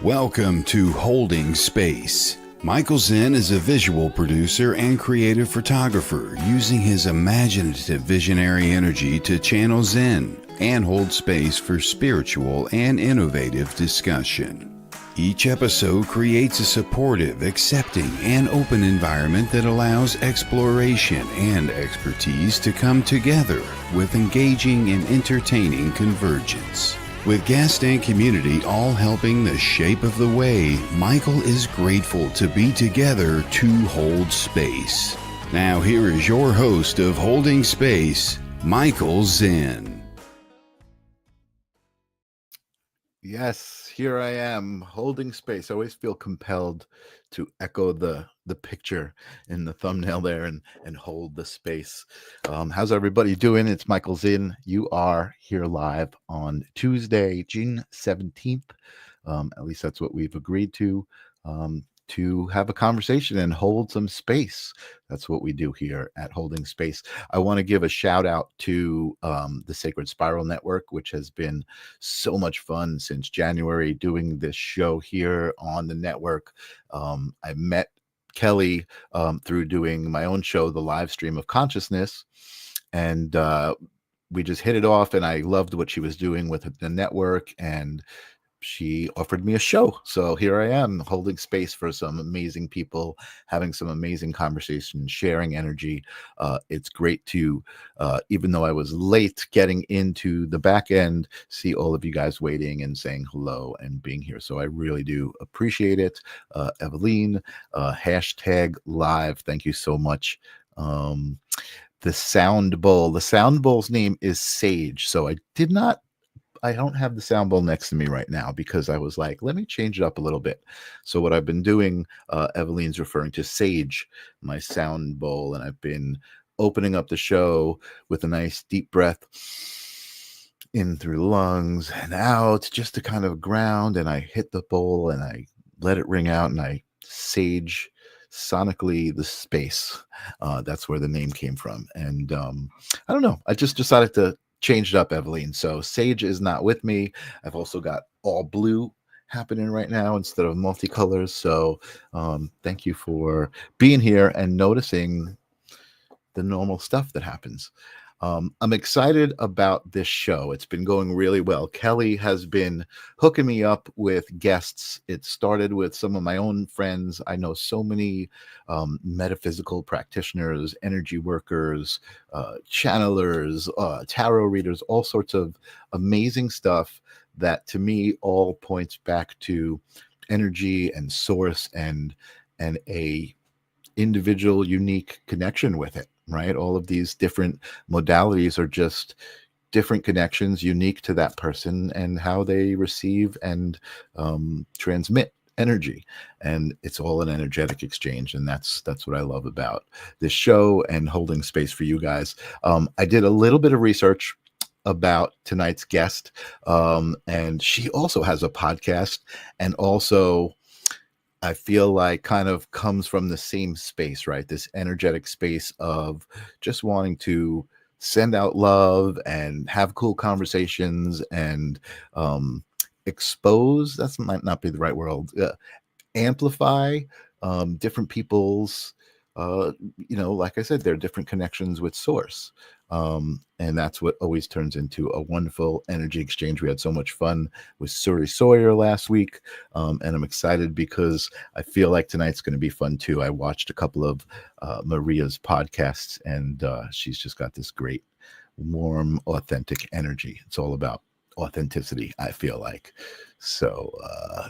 Welcome to Holding Space. Michael Zen is a visual producer and creative photographer using his imaginative visionary energy to channel Zen and hold space for spiritual and innovative discussion. Each episode creates a supportive, accepting, and open environment that allows exploration and expertise to come together with engaging and entertaining convergence. With guest and community all helping the shape of the way, Michael is grateful to be together to hold space. Now here is your host of Holding Space, Michael Zen. Yes, here I am, holding space. I always feel compelled to echo the picture in the thumbnail there and hold the space. How's everybody doing? It's Michael Zinn. You are here live on Tuesday, June 17th. At least that's what we've agreed to have a conversation and hold some space. That's what we do here at Holding Space. I want to give a shout out to the Sacred Spiral Network, which has been so much fun since January doing this show here on the network. I met Kelly through doing my own show, The Live Stream of Consciousness, and we just hit it off, and I loved what she was doing with the network, and she offered me a show. So here I am holding space for some amazing people, having some amazing conversations, sharing energy. It's great to, even though I was late getting into the back end, see all of you guys waiting and saying hello and being here. So I really do appreciate it. Eveline, hashtag live. Thank you so much. The Sound Bowl. The Sound Bowl's name is Sage. So I don't have the sound bowl next to me right now because I was like, let me change it up a little bit. So what I've been doing, Eveline's referring to Sage, my sound bowl, and I've been opening up the show with a nice deep breath in through the lungs and out just to kind of ground. And I hit the bowl and I let it ring out and I sage sonically the space. That's where the name came from. And I don't know. I just decided to changed up, Eveline. So Sage is not with me. I've also got all blue happening right now instead of multicolors. So thank you for being here and noticing the normal stuff that happens. I'm excited about this show. It's been going really well. Kelly has been hooking me up with guests. It started with some of my own friends. I know so many metaphysical practitioners, energy workers, channelers, tarot readers, all sorts of amazing stuff that to me all points back to energy and source and a individual unique connection with it. Right? All of these different modalities are just different connections unique to that person and how they receive and transmit energy. And it's all an energetic exchange. And that's what I love about this show and holding space for you guys. I did a little bit of research about tonight's guest. And she also has a podcast, and also I feel like kind of comes from the same space, right? This energetic space of just wanting to send out love and have cool conversations and expose, that might not be the right word, amplify different people's, like I said, there are different connections with source. And that's what always turns into a wonderful energy exchange. We had so much fun with Suri Sawyer last week. And I'm excited because I feel like tonight's going to be fun too. I watched a couple of Maria's podcasts, and she's just got this great, warm, authentic energy. It's all about authenticity, I feel like. So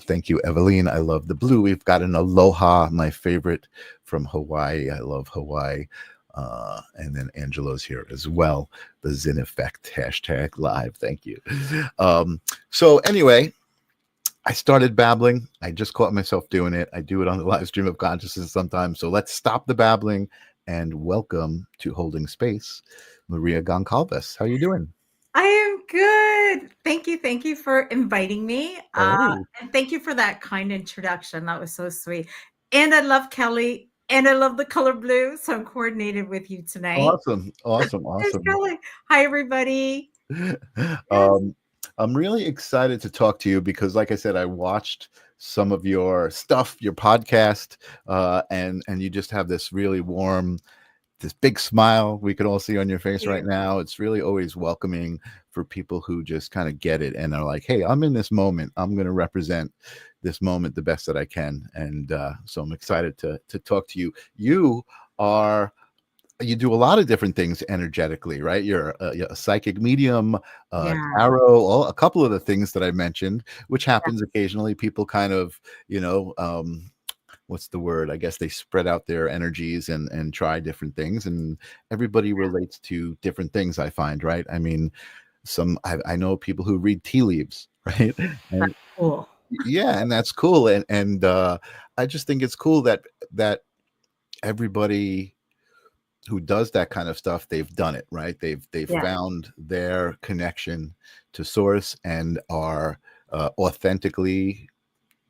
thank you, Eveline. I love the blue. We've got an aloha, my favorite from Hawaii. I love Hawaii. And then Angelo's here as well. The Zen Effect hashtag live. Thank you. So anyway, I started babbling. I just caught myself doing it. I do it on the live stream of consciousness sometimes. So let's stop the babbling and welcome to Holding Space, Maria Gonçalves. How are you doing? I am good. Thank you. Thank you for inviting me. And thank you for that kind introduction. That was so sweet. And I love Kelly. And I love the color blue. So I'm coordinated with you tonight. Awesome. Kelly. Hi, everybody. I'm really excited to talk to you because, like I said, I watched some of your stuff, your podcast, and you just have this really warm, this big smile we can all see on your face right now. It's really always welcoming for people who just kind of get it and are like, hey, I'm in this moment. I'm going to represent this moment the best that I can. And so I'm excited to talk to you. You do a lot of different things energetically, right? You're a psychic medium, tarot, a couple of the things that I mentioned, which happens occasionally. People kind of, what's the word? I guess they spread out their energies and try different things, and everybody relates to different things, I find, right? I mean, I know people who read tea leaves, right? And cool. Yeah, and that's cool. And I just think it's cool that everybody who does that kind of stuff, they've done it, right? They've found their connection to source and are authentically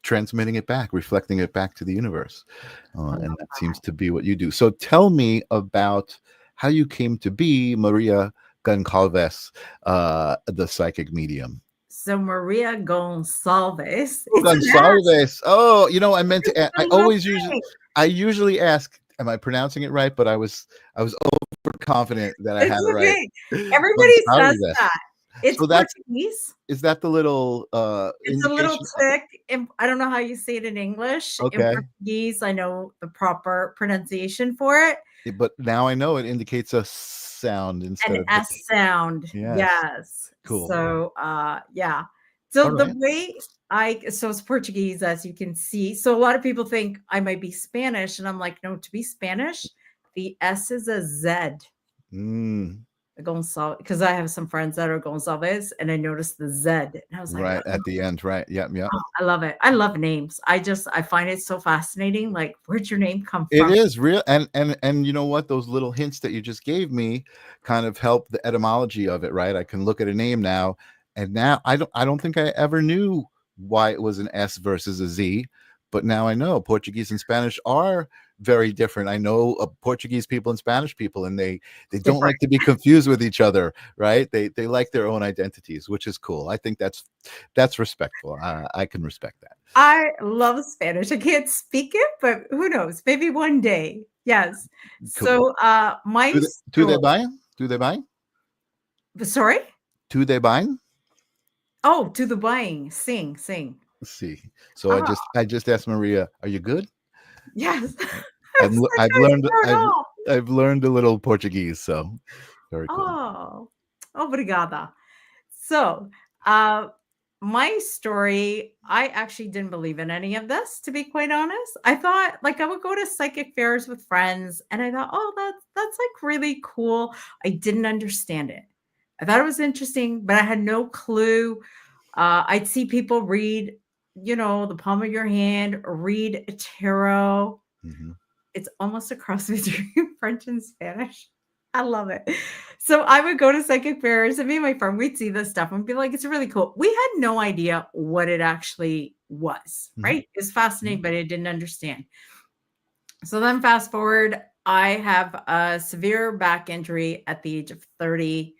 transmitting it back, reflecting it back to the universe. And that seems to be what you do. So tell me about how you came to be Maria Gonçalves, the psychic medium. So Maria Gonçalves. Gonçalves. Oh, I meant to ask. I usually ask, am I pronouncing it right? But I was overconfident that I had it right. Everybody says that. It's Portuguese. Is that the little it's a little tick. I don't know how you say it in English. Okay. In Portuguese, I know the proper pronunciation for it. But now I know it indicates a sound instead of an S sound. Yes. Cool. So yeah. So the way so it's Portuguese, as you can see. So a lot of people think I might be Spanish, and I'm like, no, to be Spanish, the S is a Z. Gonçalves, because I have some friends that are Gonçalves, and I noticed the Z, and I was like, right at the end, right? Yeah. Oh, I love it. I love names. I find it so fascinating. Like, where'd your name come from? It is real, and you know what? Those little hints that you just gave me kind of help the etymology of it, right? I can look at a name now, and now I don't think I ever knew why it was an S versus a Z, but now I know. Portuguese and Spanish are very different. I know Portuguese people and Spanish people, and they don't like to be confused with each other, right? They like their own identities, which is cool. I think that's respectful. I can respect that. I love Spanish. I can't speak it, but who knows? Maybe one day. Yes. Cool. So my tu de bem? Sorry? Tu de bem? Oh, to the buying. Sing. Let's see. So I just asked Maria, are you good? Yes. I've learned a little Portuguese, so very cool. Oh, obrigada. So, my story, I actually didn't believe in any of this, to be quite honest. I thought, like, I would go to psychic fairs with friends, and I thought, oh, that's like really cool. I didn't understand it. I thought it was interesting, but I had no clue. I'd see people read, the palm of your hand, or read a tarot. Mm-hmm. It's almost a cross between French and Spanish. I love it. So I would go to psychic fairs, and me and my friend, we'd see this stuff and be like, it's really cool. We had no idea what it actually was, right? It's fascinating, but I didn't understand. So then fast forward, I have a severe back injury at the age of 30.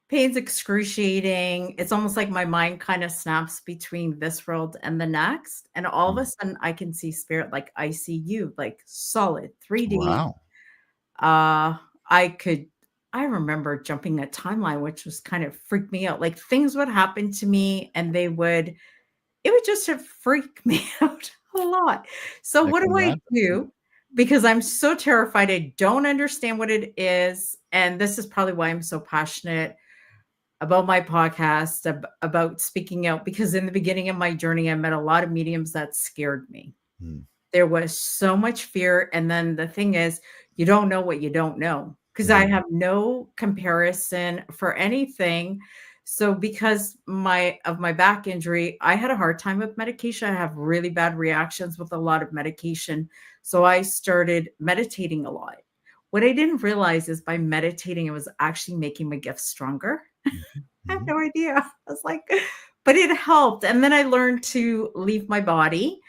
Pain's excruciating. It's almost like my mind kind of snaps between this world and the next. And all of a sudden I can see spirit like ICU, like solid 3D. Wow. I remember jumping a timeline, which was kind of freaked me out. Like things would happen to me and it would just freak me out a lot. So what do I do? Because I'm so terrified. I don't understand what it is. And this is probably why I'm so passionate about my podcast, about speaking out, because in the beginning of my journey, I met a lot of mediums that scared me. There was so much fear. And then the thing is, you don't know what you don't know, because I have no comparison for anything. So because of my back injury, I had a hard time with medication. I have really bad reactions with a lot of medication. So I started meditating a lot. What I didn't realize is by meditating, it was actually making my gifts stronger. I have no idea. I was like, but it helped. And then I learned to leave my body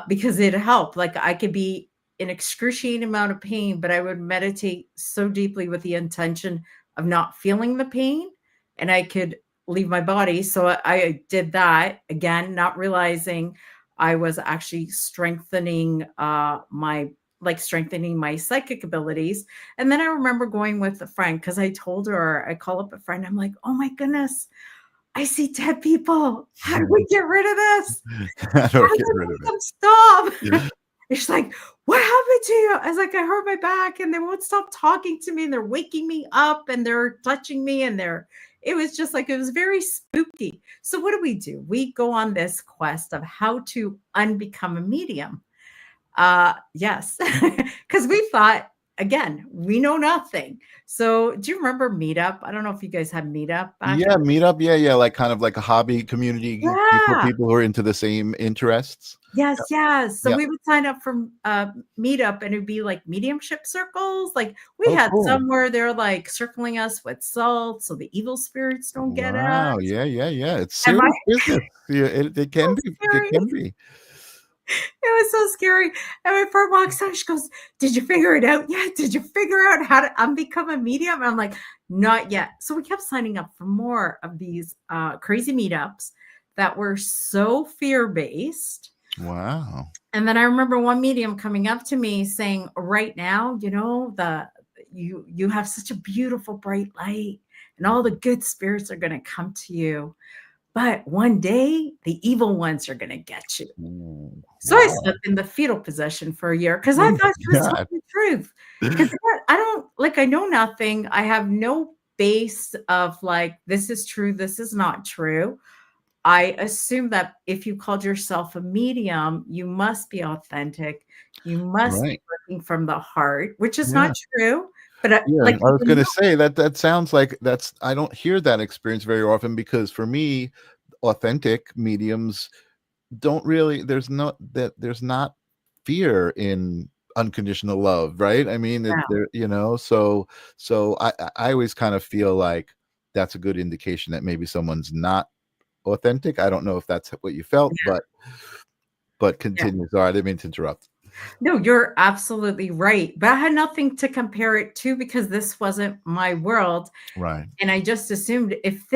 because it helped. Like I could be in excruciating amount of pain, but I would meditate so deeply with the intention of not feeling the pain. And I could leave my body. So I did that again, not realizing I was actually strengthening strengthening my psychic abilities. And then I remember going with a friend because I told her, I call up a friend, I'm like, oh my goodness, I see dead people. How do we get rid of this? How do How I do get we rid of make it? them stop? It's like, what happened to you? I was like, I hurt my back and they won't stop talking to me and they're waking me up and they're touching me and it was just like, it was very spooky. So what do? We go on this quest of how to unbecome a medium. Yes, because we thought, again, we know nothing. So do you remember Meetup? I don't know if you guys had Meetup back. Yeah, meetup. Yeah, like kind of like a hobby community for Yeah. people who are into the same interests. Yes. So Yeah. we would sign up for Meetup, and it'd be like mediumship circles. Like we Oh, had cool. some where they're like circling us with salt, so the evil spirits don't get us. Wow. Yeah. It's Am I? serious business. Yeah, it can So be. It scary. can be. It was so scary. And my friend walks out. She goes, "Did you figure it out yet? Did you figure out how to unbecome a medium?" And I'm like, "Not yet." So we kept signing up for more of these crazy meetups that were so fear-based. Wow. And then I remember one medium coming up to me saying, "Right now, you have such a beautiful bright light, and all the good spirits are going to come to you. But one day, the evil ones are going to get you." Ooh, So I wow. slept in the fetal position for a year because I thought she was telling the truth. Because I know nothing. I have no base of like, this is true, this is not true. I assume that if you called yourself a medium, you must be authentic. You must be Right. working from the heart, which is Yeah. not true. But Yeah, like, I was going to say that sounds like I don't hear that experience very often because for me, authentic mediums don't really there's not fear in unconditional love, right? I mean, yeah, so I always kind of feel like that's a good indication that maybe someone's not authentic. I don't know if that's what you felt, but yeah. continue. Sorry, I didn't mean to interrupt. No, you're absolutely right. But I had nothing to compare it to because this wasn't my world. Right. And I just assumed if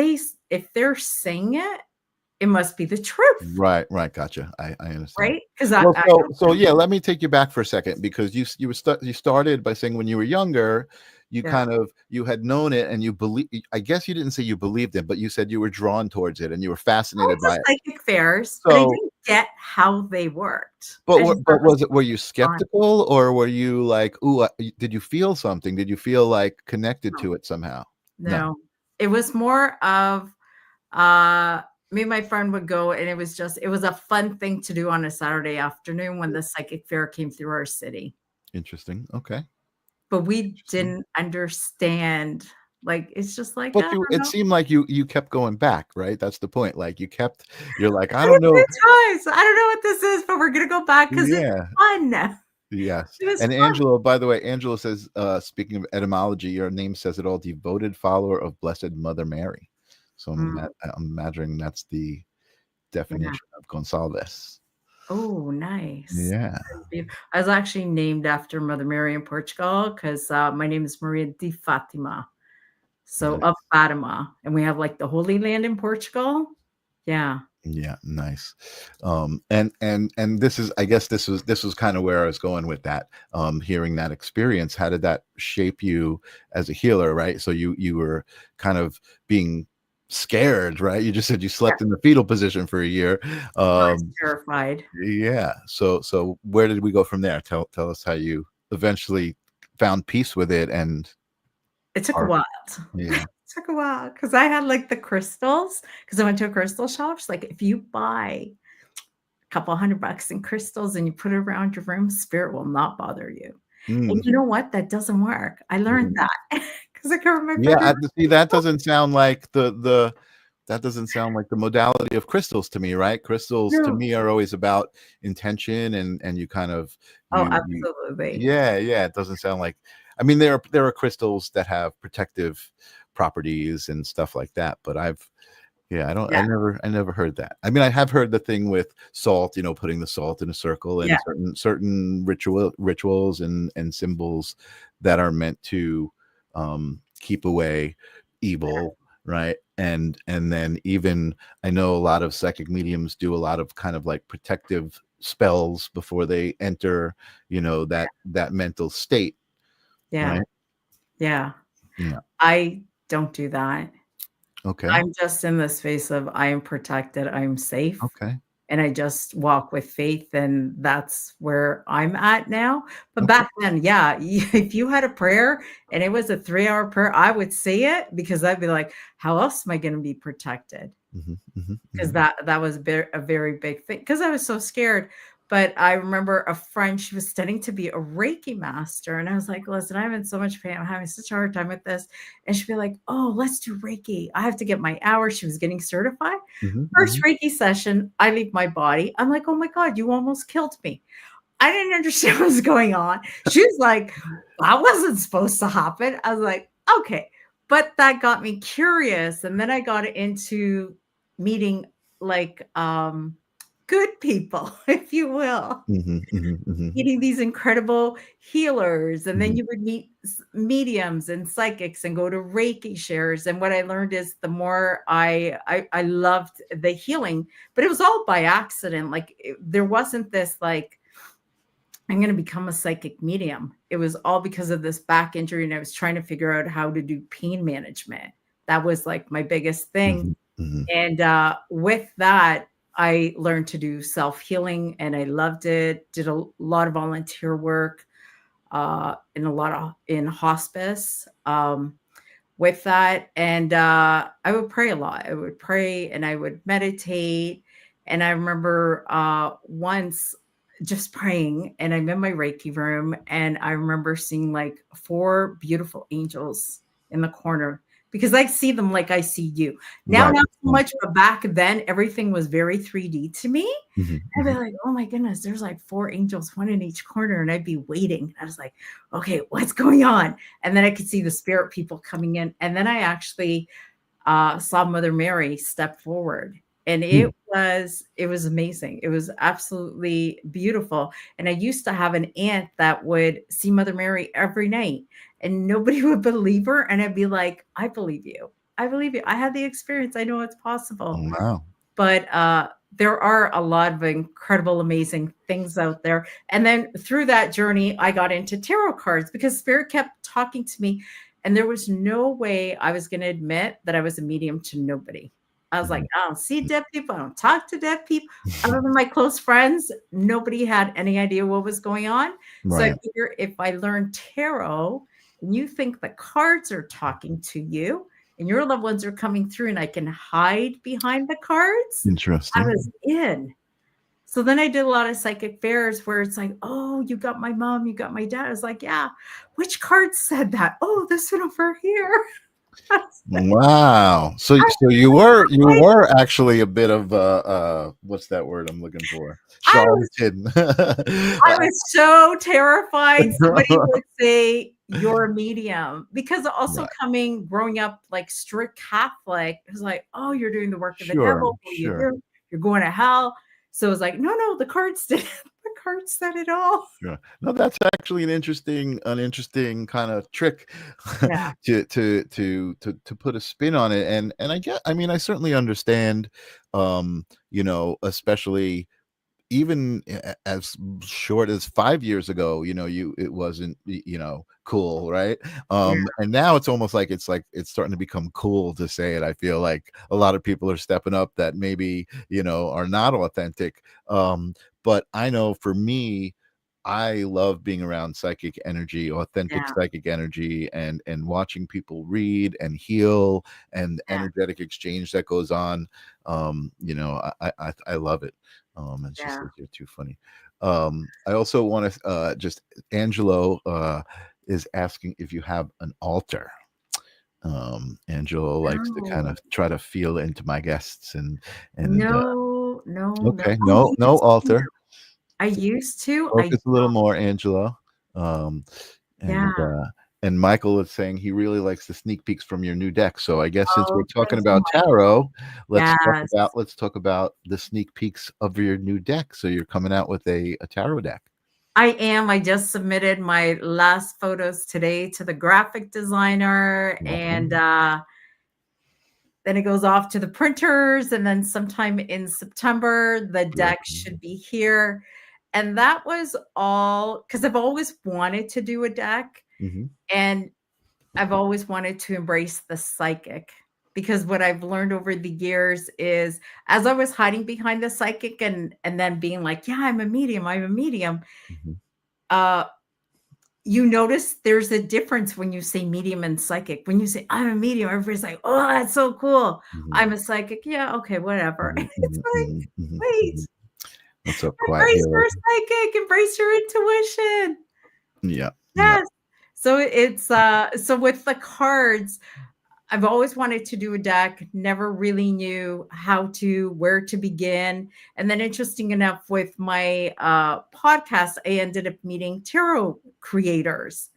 they're saying it, it must be the truth, Right. Gotcha. I understand. right? Because Well, I don't so know. yeah, let me take you back for a second because you started by saying when you were younger, Yeah. you had known it and you believe. I guess you didn't say you believed it, but you said you were drawn towards it and you were I fascinated went by to it. psychic fairs, but I So, didn't get how they worked. I just thought it was were you fun. skeptical or were you like, ooh, did you feel something? Did you feel like connected No, to it somehow? No. no. It was more of uh me and my friend would go and it was a fun thing to do on a Saturday afternoon when the psychic fair came through our city. Interesting. Okay. But we Interesting. didn't understand. Like it's just like, But I don't it know. seemed like you kept going back, right? That's the point. Like you're like, I I did don't know. 2 times. I don't know what this is, but we're gonna go back because it's Yeah. fun. Yes. It was And fun. Angela, by the way, Angela says, speaking of etymology, your name says it all, devoted follower of Blessed Mother Mary. So Mm, I'm imagining that's the yeah. definition of Gonçalves. Oh, nice. Yeah. I was actually named after Mother Mary in Portugal because my name is Maria de Fatima. So of Nice. Fatima. And we have like the Holy Land in Portugal. Yeah. Yeah, nice. And this is, I guess this was kind of where I was going with that. Hearing that experience, how did that shape you as a healer, right? So you were kind of being scared, right? You just said you Yeah. slept in the fetal position for a year. I was Um, terrified. yeah. So where did we go from there? Tell us how you eventually found peace with it and It took a are while. yeah. It took a while because I had like the crystals because I went to a crystal shop. She's like, if you buy a couple $100 in crystals and you put it around your room, spirit will not bother you. And Mm. you know what? That doesn't work. I learned Mhm. that because I covered my Yeah, bedroom. see, that doesn't sound like that doesn't sound like the modality of crystals to me, right? Crystals to No. me are always about intention and you kind of Oh, you absolutely. yeah, it doesn't sound like I mean there are crystals that have protective properties and stuff like that, but Yeah. I never heard that. I mean, I have heard the thing with salt, putting the salt in a circle Yeah. and certain rituals and symbols that are meant to keep away evil right? And then even I know a lot of psychic mediums do a lot of kind of like protective spells before they enter, that mental state, Yeah. right? Yeah. Yeah. I don't do that. Okay. I'm just in the space of I am protected, I'm safe, Okay. and I just walk with faith, and that's where I'm at now. But Okay. back then, yeah, if you had a prayer and it was a 3-hour prayer, I would say it because I'd be like, how else am I going to be protected? Hmm. Hmm. Because Hmm. that was a very big thing because I was so scared. But I remember a friend, she was studying to be a Reiki master. And I was like, listen, I'm in so much pain. I'm having such a hard time with this. And she'd be like, oh, let's do Reiki. I have to get my hours. She was getting certified. Hmm. First Hmm. Reiki session, I leave my body. I'm like, oh my God, you almost killed me. I didn't understand what was going on. She was like, that wasn't supposed to happen. I was like, okay. But that got me curious. And then I got into meeting like good people, if you will, Hmm. Hmm. Hmm. meeting these incredible healers. And then Hmm. you would meet mediums and psychics and go to Reiki shares. And what I learned is the more I loved the healing, but it was all by accident. Like there wasn't this like, I'm going to become a psychic medium. It was all because of this back injury. And I was trying to figure out how to do pain management. That was like my biggest thing. Hmm. Hmm. And with that, I learned to do self-healing and I loved it. Did a lot of volunteer work in hospice with that. And I would pray a lot. I would pray and I would meditate. And I remember once just praying and I'm in my Reiki room and I remember seeing like 4 beautiful angels in the corner because I see them like I see you. Now, Right. not so much, but back then everything was very 3D to me. Hmm. I'd be Hmm. like, oh my goodness, there's like 4 angels, one in each corner. And I'd be waiting. I was like, okay, what's going on? And then I could see the spirit people coming in. And then I actually saw Mother Mary step forward. And it was amazing. It was absolutely beautiful. And I used to have an aunt that would see Mother Mary every night and nobody would believe her. And I'd be like, I believe you. I believe you. I had the experience. I know it's possible. Wow. But there are a lot of incredible, amazing things out there. And then through that journey, I got into tarot cards because Spirit kept talking to me. And there was no way I was going to admit that I was a medium to nobody. I was like, I don't see dead people. I don't talk to dead people. Other than my close friends, nobody had any idea what was going on. So I Right. figure if I learn tarot and you think the cards are talking to you, and your loved ones are coming through and I can hide behind the cards, I Interesting. was in. So then I did a lot of psychic fairs where it's like, oh, you got my mom, you got my dad. I was like, yeah, which card said that? Oh, this one over here. Wow. So you were actually a bit of what's that word I'm looking for? I was Charlatan. I was so terrified somebody would say you're a medium because also Right. growing up like strict Catholic, it was like, oh, you're doing the work of the Sure. devil. Sure. You're going to hell. So it was like, no, the cards did the cards said it all. Sure. No, that's actually an interesting kind of trick Yeah, to put a spin on it. And I certainly understand, especially even as short as 5 years ago, it wasn't, cool, right? yeah, And now it's almost like it's starting to become cool to say it. I feel like a lot of people are stepping up that maybe, are not authentic. But I know for me, I love being around psychic energy, authentic yeah, psychic energy, and watching people read and heal and the yeah, energetic exchange that goes on. I love it. And she yeah. says you're too funny. I also want to just Angelo is asking if you have an altar. Angelo likes to kind No, of try to feel into my guests and no. okay, I no used to. altar. I used to. I Focus a little more, Angelo. Um, yeah. and Michael is saying he really likes the sneak peeks from your new deck. So I guess since we're Oh, talking thank you, about Michael. tarot, Yes. let's talk about the sneak peeks of your new deck. So you're coming out with a tarot deck. I am. I just submitted my last photos today to the graphic designer, Okay. and then it goes off to the printers, and then sometime in September, the deck should be here. And that was all because I've always wanted to do a deck, and I've always wanted to embrace the psychic, because what I've learned over the years is, as I was hiding behind the psychic and then being like, yeah, I'm a medium, you notice there's a difference when you say medium and psychic. When you say I'm a medium, everybody's like, oh, that's so cool. I'm a psychic. Yeah, okay, whatever. It's like, wait. What's up, quiet? Embrace your psychic, embrace your intuition. Yeah. Yes. So it's so with the cards, I've always wanted to do a deck, never really knew where to begin. And then interesting enough, with my podcast, I ended up meeting tarot creators.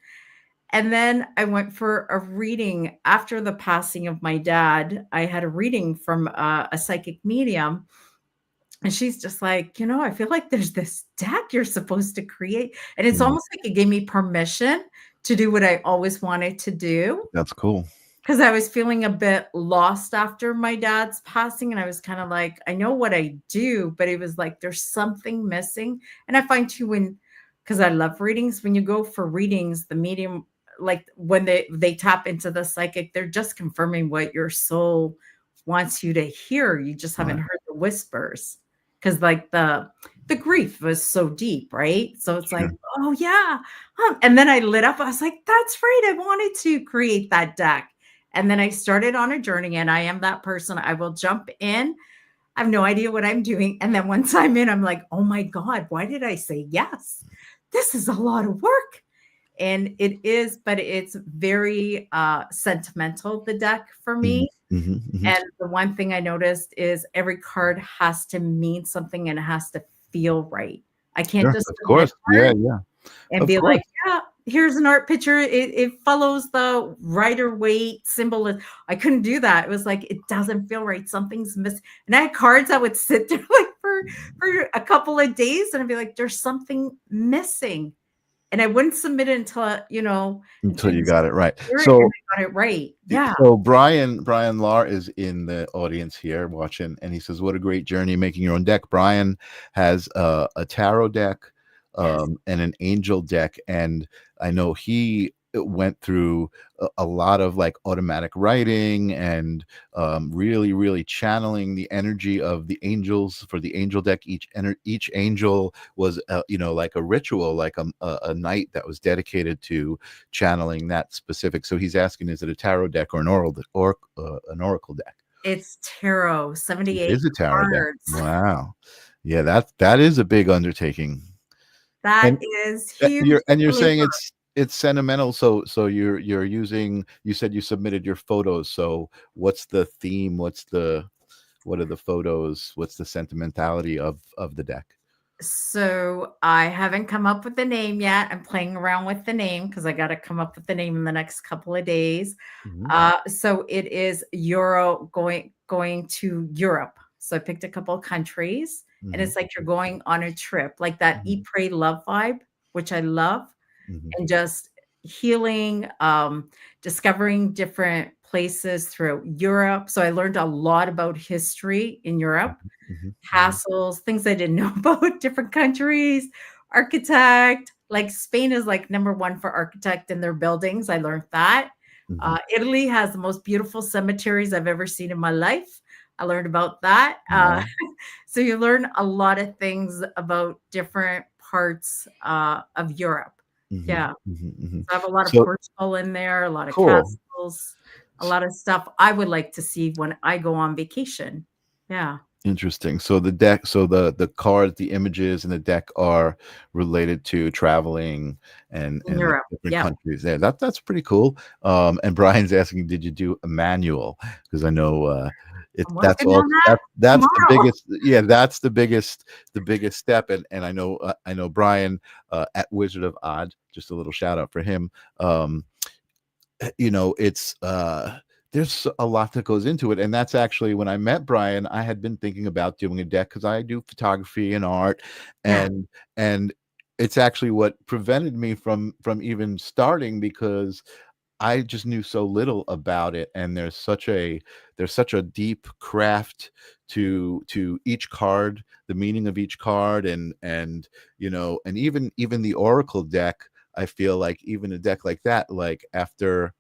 And then I went for a reading after the passing of my dad. I had a reading from a psychic medium. And she's just like, I feel like there's this deck you're supposed to create. And it's almost like it gave me permission to do what I always wanted to do. That's cool. Because I was feeling a bit lost after my dad's passing. And I was kind of like, I know what I do, but it was like, there's something missing. And I find too, because I love readings, when you go for readings, the medium, like when they tap into the psychic, they're just confirming what your soul wants you to hear. You just haven't heard the whispers. Because like the grief was so deep, right? So it's like, oh yeah. And then I lit up. I was like, that's right. I wanted to create that deck. And then I started on a journey, and I am that person. I will jump in. I have no idea what I'm doing. And then once I'm in, I'm like, oh my God, why did I say yes? This is a lot of work. And it is, but it's very sentimental, the deck for me. And the one thing I noticed is every card has to mean something, and it has to feel right. I can't just, of course, and of be like, yeah, here's an art picture. It follows the Rider-Waite symbol. I couldn't do that. It was like, it doesn't feel right. Something's missing. And I had cards that would sit there like for a couple of days, and I'd be like, there's something missing. And I wouldn't submit it until you got it right. So I got it right. Yeah. So Brian Lahr is in the audience here watching, and he says, what a great journey making your own deck. Brian has a tarot deck and an angel deck. And I know he went through a lot of like automatic writing and really, really channeling the energy of the angels for the angel deck. Each angel was, like a ritual, like a night that was dedicated to channeling that specific. So he's asking, is it a tarot deck or an oracle deck? It's tarot, 78 Is a tarot cards. Deck. Wow. Yeah, that is a big undertaking. That is huge. And you're saying it's sentimental. So you're using, you said you submitted your photos. So what's the theme? What are the photos? What's the sentimentality of the deck? So I haven't come up with the name yet. I'm playing around with the name because I got to come up with the name in the next couple of days. So it is going to Europe. So I picked a couple of countries, and it's like you're going on a trip, like that Eat, Pray, Love vibe, which I love. And just healing, discovering different places throughout Europe. So I learned a lot about history in Europe, castles, things I didn't know about, different countries, architect. Like Spain is like #1 for architect in their buildings. I learned that. Italy has the most beautiful cemeteries I've ever seen in my life. I learned about that. So you learn a lot of things about different parts of Europe. So I have a lot of Portugal in there, a lot of castles, a lot of stuff I would like to see when I go on vacation. Yeah. Interesting. So the deck, the cards, the images, and the deck are related to traveling and Europe, different countries. There, that's pretty cool. And Brian's asking, did you do a manual? Because I know that's the biggest. Yeah, that's the biggest step. And I know Brian at Wizard of Odd. Just a little shout out for him. It's there's a lot that goes into it. And that's actually, when I met Brian, I had been thinking about doing a deck because I do photography and art, and it's actually what prevented me from even starting, because I just knew so little about it, and there's such a deep craft to each card, the meaning of each card, and and even the oracle deck. I feel like even a deck like that, like after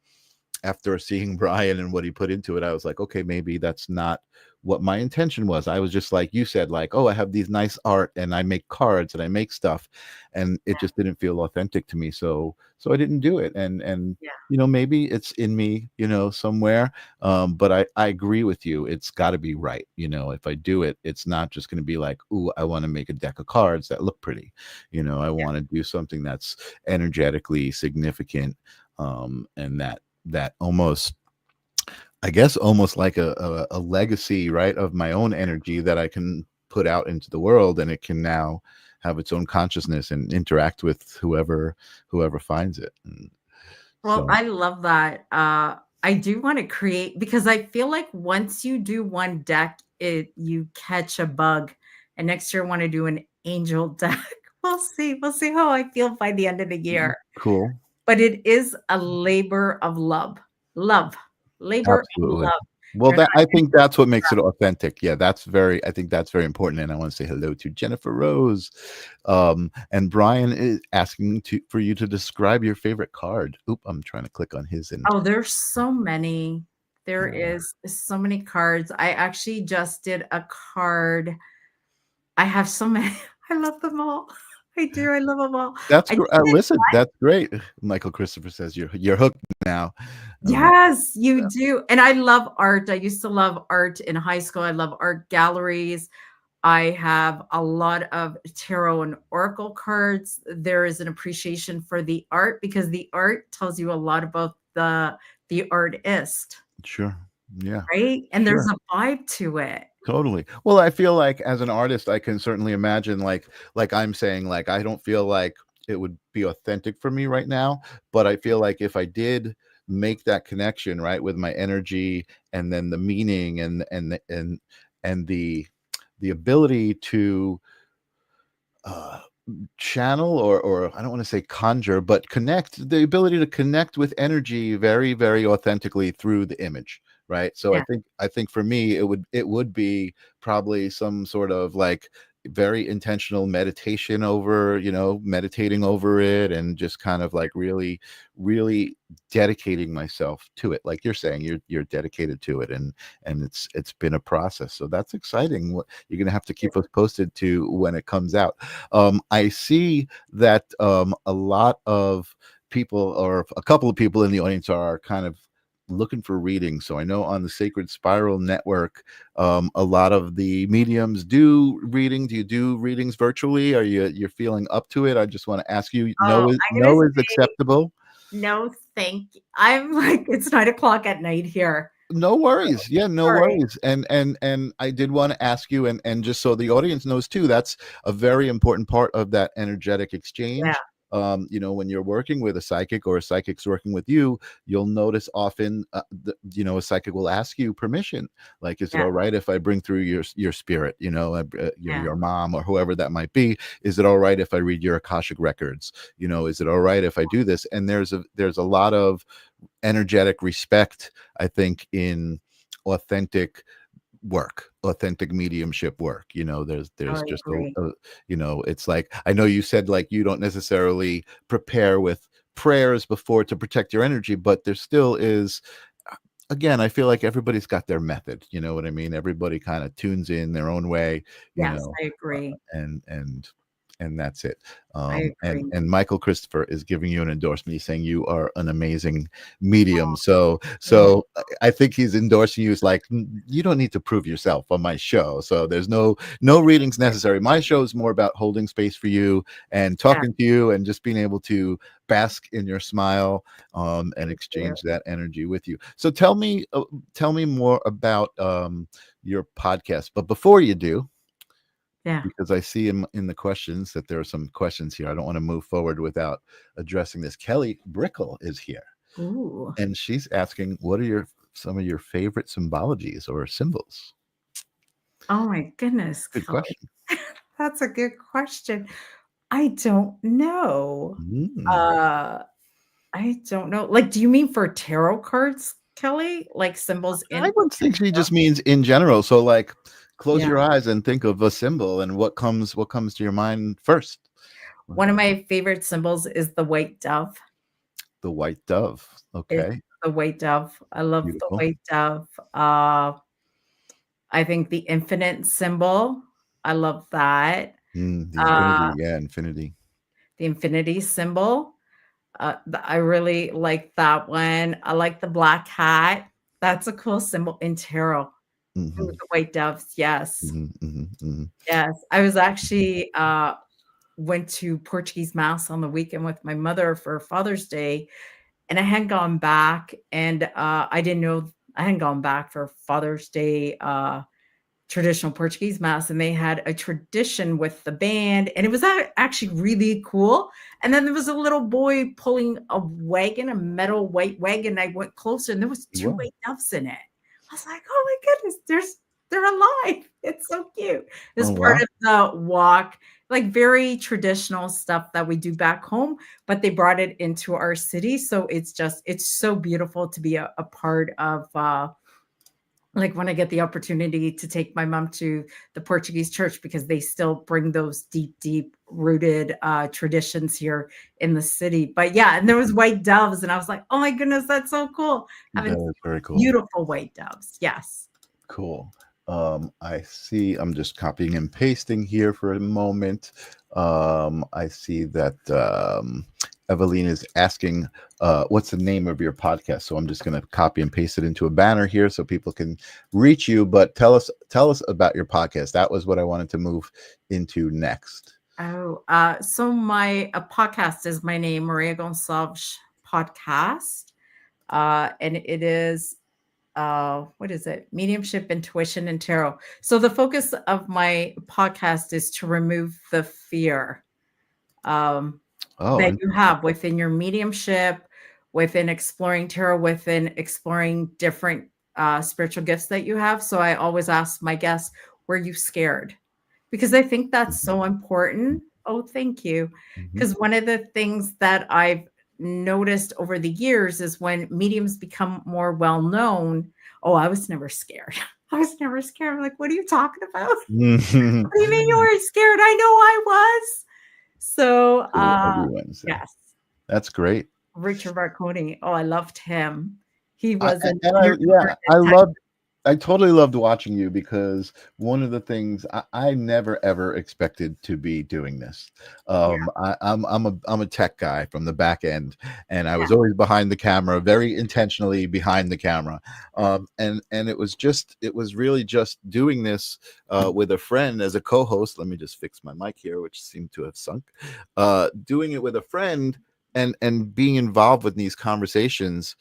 seeing Brian and what he put into it, I was like, okay, maybe that's not what my intention was. I was just like you said, like, oh, I have these nice art and I make cards and I make stuff, and it just didn't feel authentic to me. So I didn't do it. And Yeah. maybe it's in me, somewhere. But I agree with you. It's got to be right. If I do it, it's not just going to be like, ooh, I want to make a deck of cards that look pretty. I want to do something that's energetically significant, and that almost, I guess, almost like a legacy, right, of my own energy that I can put out into the world, and it can now have its own consciousness and interact with whoever finds it. And Well, so I love that. I do want to create because I feel like once you do one deck, you catch a bug, and next year I want to do an angel deck. We'll see. We'll see how I feel by the end of the year. cool. But it is a labor of love. Love. Labor of Absolutely. love. Well, You're that not I think that's what makes it authentic. Yeah, I think that's very important. And I want to say hello to Jennifer Rose. And Brian is asking for you to describe your favorite card. Oop, I'm trying to click on his and Oh, there's so many. There is so many cards. I actually just did a card. I have so many. I love them all. I do. I love them all. that's I just did listen, that's great. Michael Christopher says you're hooked now. Yes, you Yeah, do. And I love art. I used to love art in high school. I love art galleries. I have a lot of tarot and oracle cards. There is an appreciation for the art because the art tells you a lot about the artist, sure. Yeah, right? And there's sure. a vibe to it. Totally. Well, I feel like as an artist, I can certainly imagine, like I'm saying, like I don't feel like it would be authentic for me right now, but I feel like if I did make that connection, right, with my energy and then the meaning and the ability to uh channel, or I don't want to say conjure, but connect, the ability to connect with energy very, very authentically through the image, right? So Yeah, I think for me it would be probably some sort of like very intentional meditation over, meditating over it, and just kind of like really, really dedicating myself to it. Like you're saying, you're dedicated to it, and it's been a process. So that's exciting. You're gonna have to keep us posted to when it comes out. I see that a lot of people, or a couple of people in the audience, are kind of looking for readings. So I know on the Sacred Spiral Network, a lot of the mediums do readings. Do you do readings virtually? Are you're feeling up to it? I just want to ask you. oh, I'm gonna No is say acceptable. no, thank you. I'm like, it's 9 o'clock at night here. No worries. Yeah, no Sorry. worries. And I did want to ask you, and just so the audience knows too, that's a very important part of that energetic Yeah, exchange. When you're working with a psychic, or a psychic's working with you, you'll notice often, a psychic will ask you permission. Like, is it yeah, all right if I bring through your spirit? yeah, Your mom or whoever that might be. Is it all right if I read your Akashic records? Is it all right if I do this? And there's a lot of energetic respect, I think, in authentic work, authentic mediumship work. I There's just agree. it's like, I know you said like you don't necessarily prepare with prayers before to protect your energy, but there still is, again, I feel like everybody's got their method. You know what I mean? Everybody kind of tunes in their own way, you Yes, know I agree. and that's it. I And agree. Michael Christopher is giving you an endorsement. He's saying you are an amazing medium. So Thank I think he's endorsing you as like, You don't need to prove yourself on my show." So there's no readings necessary. My show is more about holding space for you and Yeah, talking to you, and just being able to bask in your smile, and thank you. exchange that energy with you. So tell me more about your podcast. But before you do, Yeah. because I see in the questions that there are some questions here, I don't want to move forward without addressing this. Kelly Brickle is here, Ooh. and she's asking, what are some of your favorite symbologies or symbols? Oh my goodness, Good Kelly. question. That's a good question. I don't know. Mm, Uh, I don't know. Like, do you mean for tarot cards, Kelly? Like symbols I in would think she tarot? just means in general. So like close Yeah. your eyes and think of a symbol and what comes to your mind first. One of my favorite symbols is the white dove. The white dove. Is Okay. the white dove. I love the Beautiful. white dove. I think the infinite symbol, I love that. The Uh, infinity. Yeah, infinity. the infinity symbol, I really like that one. I like the black hat. That's a cool symbol in tarot. Ooh, Hmm. the white doves, yes. Hmm. Hmm. Hmm. Yes. I was actually, went to Portuguese mass on the weekend with my mother for Father's Day, and I hadn't gone back, and, I didn't know I hadn't gone back for Father's Day, traditional Portuguese mass, and they had a tradition with the band, and it was actually really cool. And then there was a little boy pulling a wagon, a metal white wagon. I went closer, and there was two Wow. white doves in it. I was like, "Oh my goodness, they're alive." It's so cute. It's Oh part wow. of the walk, like very traditional stuff that we do back home, but they brought it into our city. So it's so beautiful to be a part of like when I get the opportunity to take my mom to the Portuguese church because they still bring those deep rooted traditions here in the city. But yeah, and there was white doves, and I was like, oh my goodness, that's so cool. That Having is very cool. beautiful white doves. Yes. Cool. I see, I'm just copying and pasting here for a moment. I see that Evelyn is asking, what's the name of your podcast? So I'm just going to copy and paste it into a banner here so people can reach you. But tell us about your podcast. That was what I wanted to move into next. Oh, so my podcast is my name, Maria Gonçalves Podcast. And it is what is it? Mediumship, intuition, and tarot. So the focus of my podcast is to remove the fear Oh, that you have within your mediumship, within exploring tarot, within exploring different spiritual gifts that you have. So I always ask my guests, were you scared? Because I think that's so important. Oh, thank you. mhm. Because one of the things that I've noticed over the years is when mediums become more well known. Oh, I was never scared. I was never scared. I'm like, what are you talking about? What do you mean you were scared? I know I was. So, Everyone's yes, that's great. Richard Marconi. Oh, I loved him. He I, was an and I unicorn yeah, I detective. love I totally loved watching you because one of the things I never ever expected to be doing this. Yeah, I'm a tech guy from the back end, and I yeah, was always behind the camera, very intentionally behind the camera. And it was really just doing this with a friend as a co-host. Let me just fix my mic here, which seemed to have sunk. Doing it with a friend and being involved with these conversations,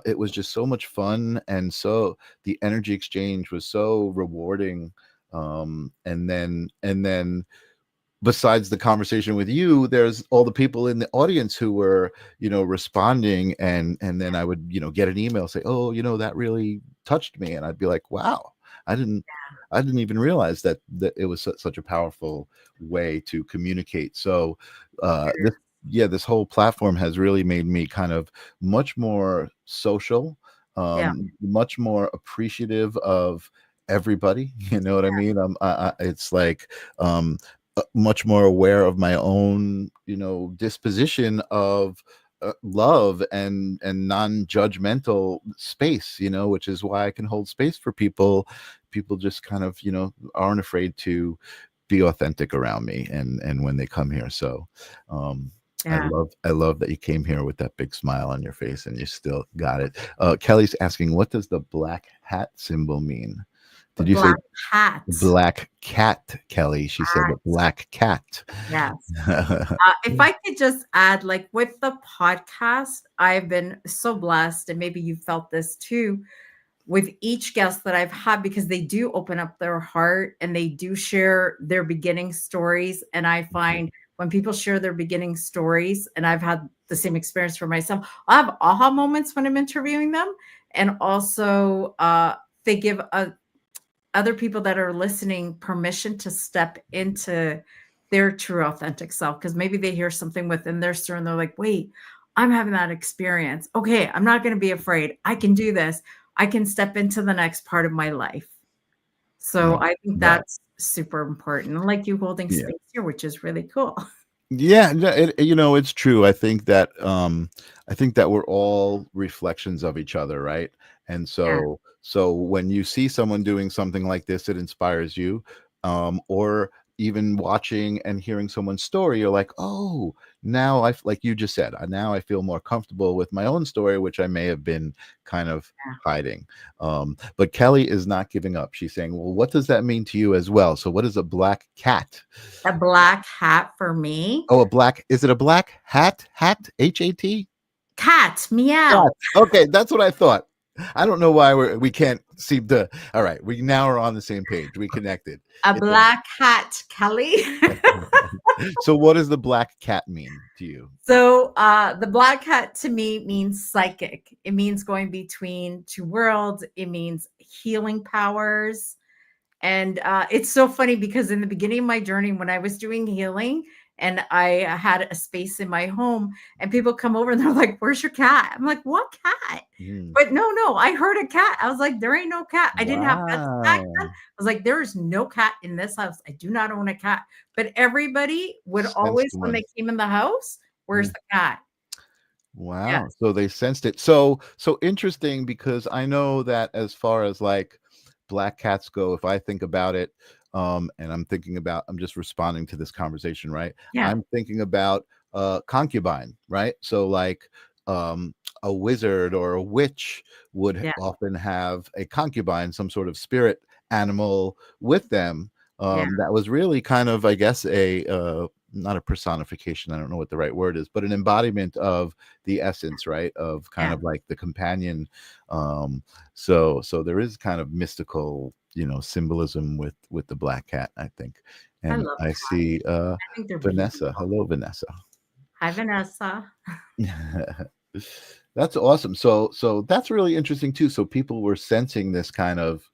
it was just so much fun, and so the energy exchange was so rewarding. And then besides the conversation with you, there's all the people in the audience who were, responding, and then I would, get an email say, oh, that really touched me, and I'd be like, wow, i didn't I didn't even realize that it was such a powerful way to communicate. So this whole platform has really made me kind of much more social, yeah, much more appreciative of everybody. You know what I mean? It's like, much more aware of my own, disposition of love and non-judgmental space, which is why I can hold space for people just kind of, aren't afraid to be authentic around me and when they come here. So yeah. I love that you came here with that big smile on your face and you still got it. Kelly's asking, what does the black hat symbol mean? The Did you say black cat. black cat, Kelly? She said the black cat. Yes. If I could just add, like with the podcast, I've been so blessed, and maybe you felt this too, with each guest that I've had, because they do open up their heart and they do share their beginning stories. And I find when people share their beginning stories, and I've had the same experience for myself, I have aha moments when I'm interviewing them. And also, they give other people that are listening permission to step into their true authentic self, because maybe they hear something within their story and they're like, wait, I'm having that experience. Okay, I'm not going to be afraid. I can do this. I can step into the next part of my life. So Right. I think Right. that's super important. I like you holding Yeah. space here, which is really cool. Yeah, it's true. I think that we're all reflections of each other, right? And Yeah. so when you see someone doing something like this, it inspires you. Or even watching and hearing someone's story, you're like, oh, now like you just said, now I feel more comfortable with my own story, which I may have been kind of Yeah. hiding. But Kelly is not giving up. She's saying, well, what does that mean to you as well? So what is a black cat? A black hat for me. Oh, is it a black hat? Hat? Hat? Cat, meow. Cat. Okay, that's what I thought. I don't know why we can't seem to. All right, we now are on the same page. We connected. A It's black hat, Kelly. so what does the black cat mean to you? So the black hat to me means psychic. It means going between two worlds. It means healing powers. And it's so funny because in the beginning of my journey, when I was doing healing and I had a space in my home and people come over and they're like, where's your cat? I'm like, what cat? Mm. But no, I heard a cat. I was like, there ain't no cat. I didn't have pets back then. Wow. I was like, there is no cat in this house. I do not own a cat. But everybody would Sensed always, when one. they came in the house, where's the cat? Wow. Yes. So they sensed it. So interesting, because I know that as far as like black cats go, if I think about it, and I'm just responding to this conversation, right? Yeah. I'm thinking about concubine, right? So like a wizard or a witch would Yeah. often have a concubine, some sort of spirit animal with them. Yeah. That was really kind of, I guess, a not a personification, I don't know what the right word is, but an embodiment of the essence, right, of kind Yeah. of like the companion. So there is kind of mystical, symbolism with the black cat, I think. And love I cats. see I think they're Vanessa. beautiful. Hello, Vanessa. Hi, Vanessa. That's awesome. So that's really interesting too. So people were sensing this kind of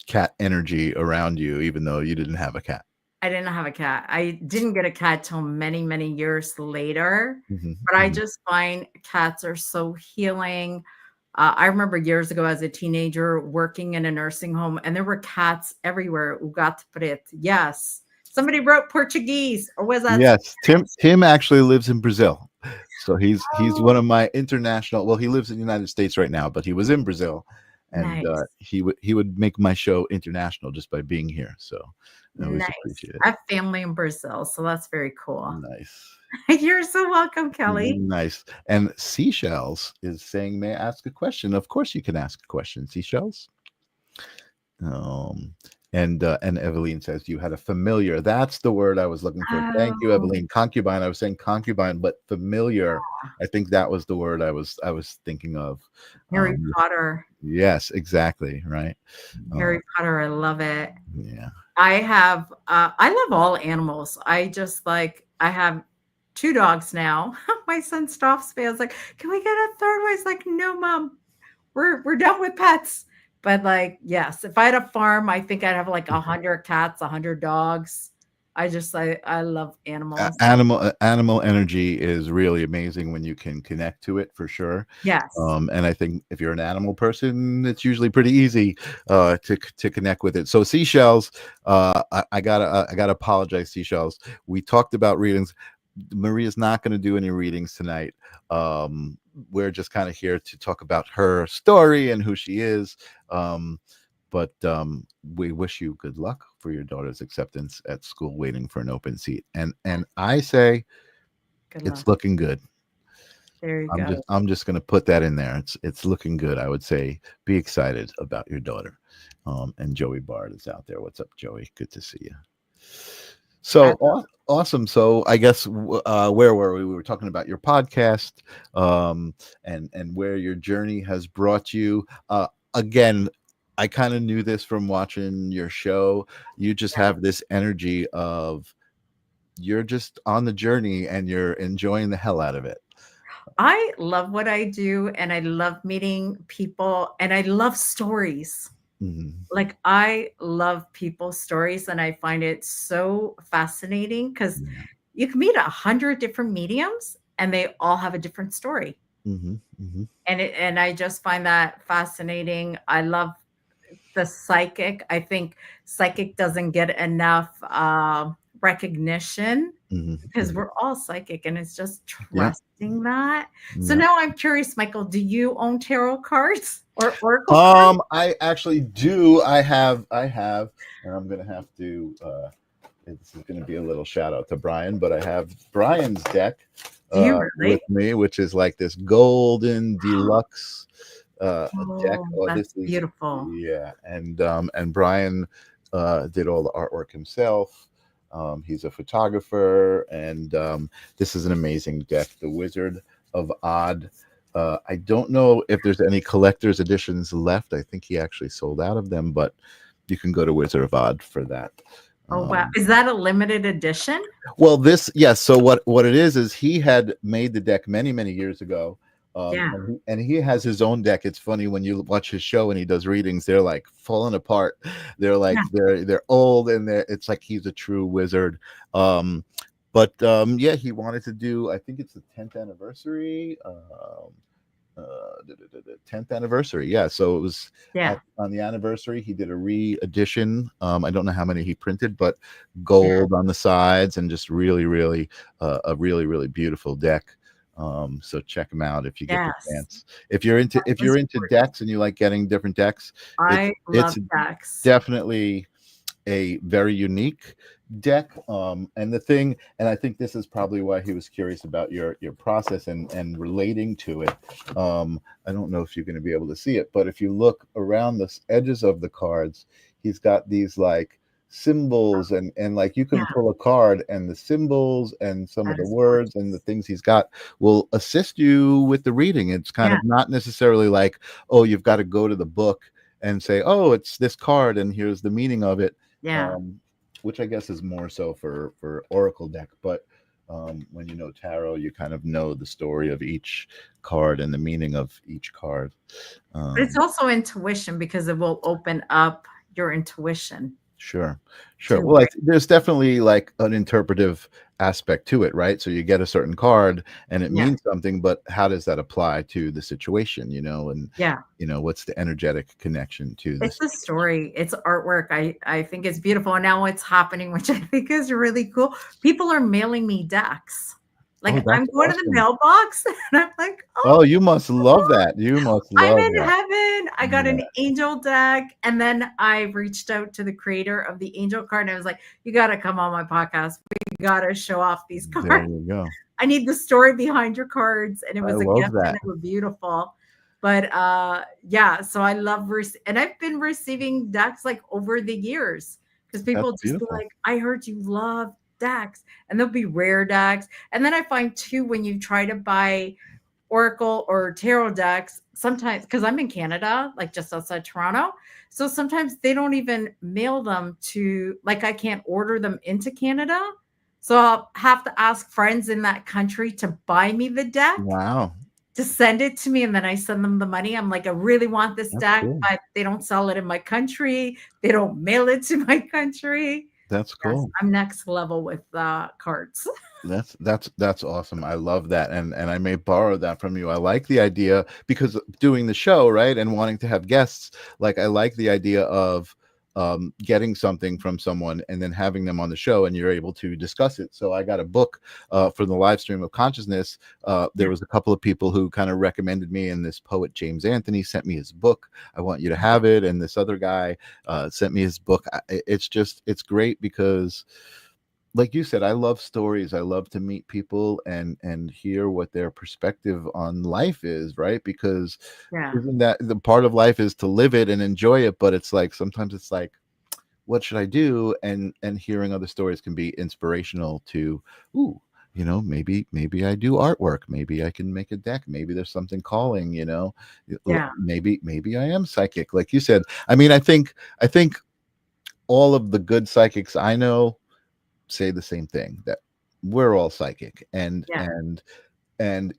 cat energy around you, even though you didn't have a cat. I didn't have a cat. I didn't get a cat till many, many years later. Mhm, But I mhm. just find cats are so healing. I remember years ago as a teenager working in a nursing home, and there were cats everywhere. O gato preto. Yes. Somebody wrote Portuguese, or was that Yes, Spanish? Tim actually lives in Brazil. So he's one Oh, of my international. Well, he lives in the United States right now, but he was in Brazil, and nice. he would make my show international just by being here. So I always Nice. appreciate it. I have family in Brazil, so that's very cool. Nice. You're so welcome, Kelly. Nice. And Seashells is saying, may I ask a question? Of course you can ask a question, Seashells. And Eveline says you had a familiar. That's the word I was looking for. Thank you, Oh, Eveline. Concubine. I was saying concubine, but familiar. I think that was the word I was thinking of. Harry Potter. Yes, exactly. Right. Harry Potter. I love it. Yeah. I love all animals. I have 2 dogs now. My son stops me. I was like, can we get a third one? He's like, no, mom, we're done with pets. But like, yes, if I had a farm, I think I'd have like 100 cats, 100 dogs. I love animals. Animal energy is really amazing when you can connect to it, for sure. Yes. And I think if you're an animal person, it's usually pretty easy to connect with it. So Seashells, I gotta apologize, Seashells. We talked about readings. Maria's not going to do any readings tonight. We're just kind of here to talk about her story and who she is. But we wish you good luck for your daughter's acceptance at school, waiting for an open seat. And I say Good it's luck. looking good. There you go. I'm just going to put that in there. It's looking good. I would say be excited about your daughter. And Joey Bard is out there. What's up, Joey? Good to see you. So awesome. So I guess where were we? We were talking about your podcast, and where your journey has brought you. Again, I kind of knew this from watching your show. You just have this energy of you're just on the journey and you're enjoying the hell out of it. I love what I do, and I love meeting people, and I love stories. Mhm. Like, I love people's stories, and I find it so fascinating because Yeah. you can meet 100 different mediums, and they all have a different story. And I just find that fascinating. I love the psychic. I think psychic doesn't get enough recognition because we're all psychic, and it's just trusting that. So now I'm curious, Michael, do you own tarot cards or oracle cards? I actually do. I have, and I'm gonna have to. This is gonna be a little shout out to Brian, but I have Brian's deck Do you really? with me, which is like this golden deluxe deck. Oh, This that's is beautiful. yeah, and Brian did all the artwork himself. He's a photographer, and this is an amazing deck, the Wizard of Odd. I don't know if there's any collector's editions left. I think he actually sold out of them, but you can go to Wizard of Odd for that. Oh wow, is that a limited edition? Well, this, yes. So what it is he had made the deck many years ago. And he has his own deck. It's funny when you watch his show and he does readings, they're like falling apart. They're like they're old, and it's like he's a true wizard. But he wanted to do, I think it's the 10th anniversary. 10th anniversary. Yeah. So it was on the anniversary. He did a re-edition. I don't know how many he printed, but gold on the sides, and just really a really beautiful deck. So check them out if you get the chance. If you're into decks and you like getting different decks, I love decks. Definitely a very unique deck. And I think this is probably why he was curious about your process and relating to it. I don't know if you're going to be able to see it, but if you look around the edges of the cards, he's got these like symbols, and like you can pull a card, and the symbols and some of the words and the things he's got will assist you with the reading. It's kind of not necessarily like, oh, you've got to go to the book and say, oh, it's this card and here's the meaning of it. Which I guess is more so for oracle deck, but when you know tarot, you kind of know the story of each card and the meaning of each card. But it's also intuition, because it will open up your intuition. Sure. Well, there's definitely like an interpretive aspect to it, right? So you get a certain card and it means something, but how does that apply to the situation, and what's the energetic connection to this? It's a story. It's artwork. I think it's beautiful. And now what's happening, which I think is really cool, people are mailing me decks. Like, I'm going to the mailbox, and I'm like, oh, you must love that. I'm in heaven. I got an angel deck. And then I reached out to the creator of the angel card, and I was like, you got to come on my podcast. We got to show off these cards. There you go. I need the story behind your cards. And it was a gift, and it was beautiful. But so I love, and I've been receiving decks like over the years, because people just be like, I heard you love decks, and there'll be rare decks. And then I find too, when you try to buy oracle or tarot decks, sometimes, because I'm in Canada, like just outside Toronto, so sometimes they don't even mail them to, like, I can't order them into Canada, so I'll have to ask friends in that country to buy me the deck. Wow. To send it to me, and then I send them the money. I'm like, I really want this deck, but they don't sell it in my country. They don't mail it to my country. That's cool. Yes, I'm next level with cards. That's awesome. I love that. And I may borrow that from you. I like the idea, because doing the show, right, and wanting to have guests, like, I like the idea of getting something from someone and then having them on the show, and you're able to discuss it. So I got a book for the live stream of consciousness. There was a couple of people who kind of recommended me, and this poet James Anthony sent me his book. I want you to have it. And this other guy sent me his book. It's great, because like you said, I love stories. I love to meet people and hear what their perspective on life is, right? Because isn't that the part of life is to live it and enjoy it? But it's like, sometimes it's like, what should I do? And hearing other stories can be inspirational to, maybe I do artwork. Maybe I can make a deck. Maybe there's something calling, maybe I am psychic. Like you said, I mean, I think all of the good psychics I know say the same thing, that we're all psychic, and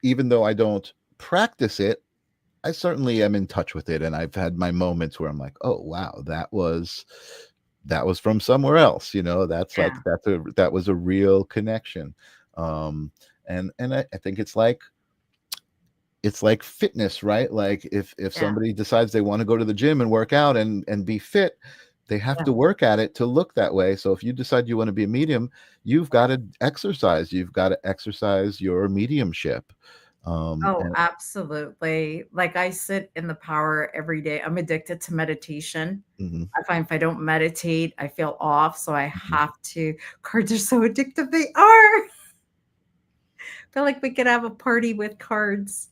even though I don't practice it, I certainly am in touch with it, and I've had my moments where I'm like, oh wow, that was from somewhere else, that's like that was a real connection. And I think it's like fitness, right? Like if Yeah. somebody decides they want to go to the gym and work out and be fit, they have Yeah. to work at it to look that way. So if you decide you want to be a medium, you've got to exercise. You've got to exercise your mediumship. Oh, And absolutely. Like I sit in the power every day. I'm addicted to meditation. mhm, I find if I don't meditate, I feel off. So I mhm. have to. Cards are so addictive. They are. I feel like we could have a party with cards.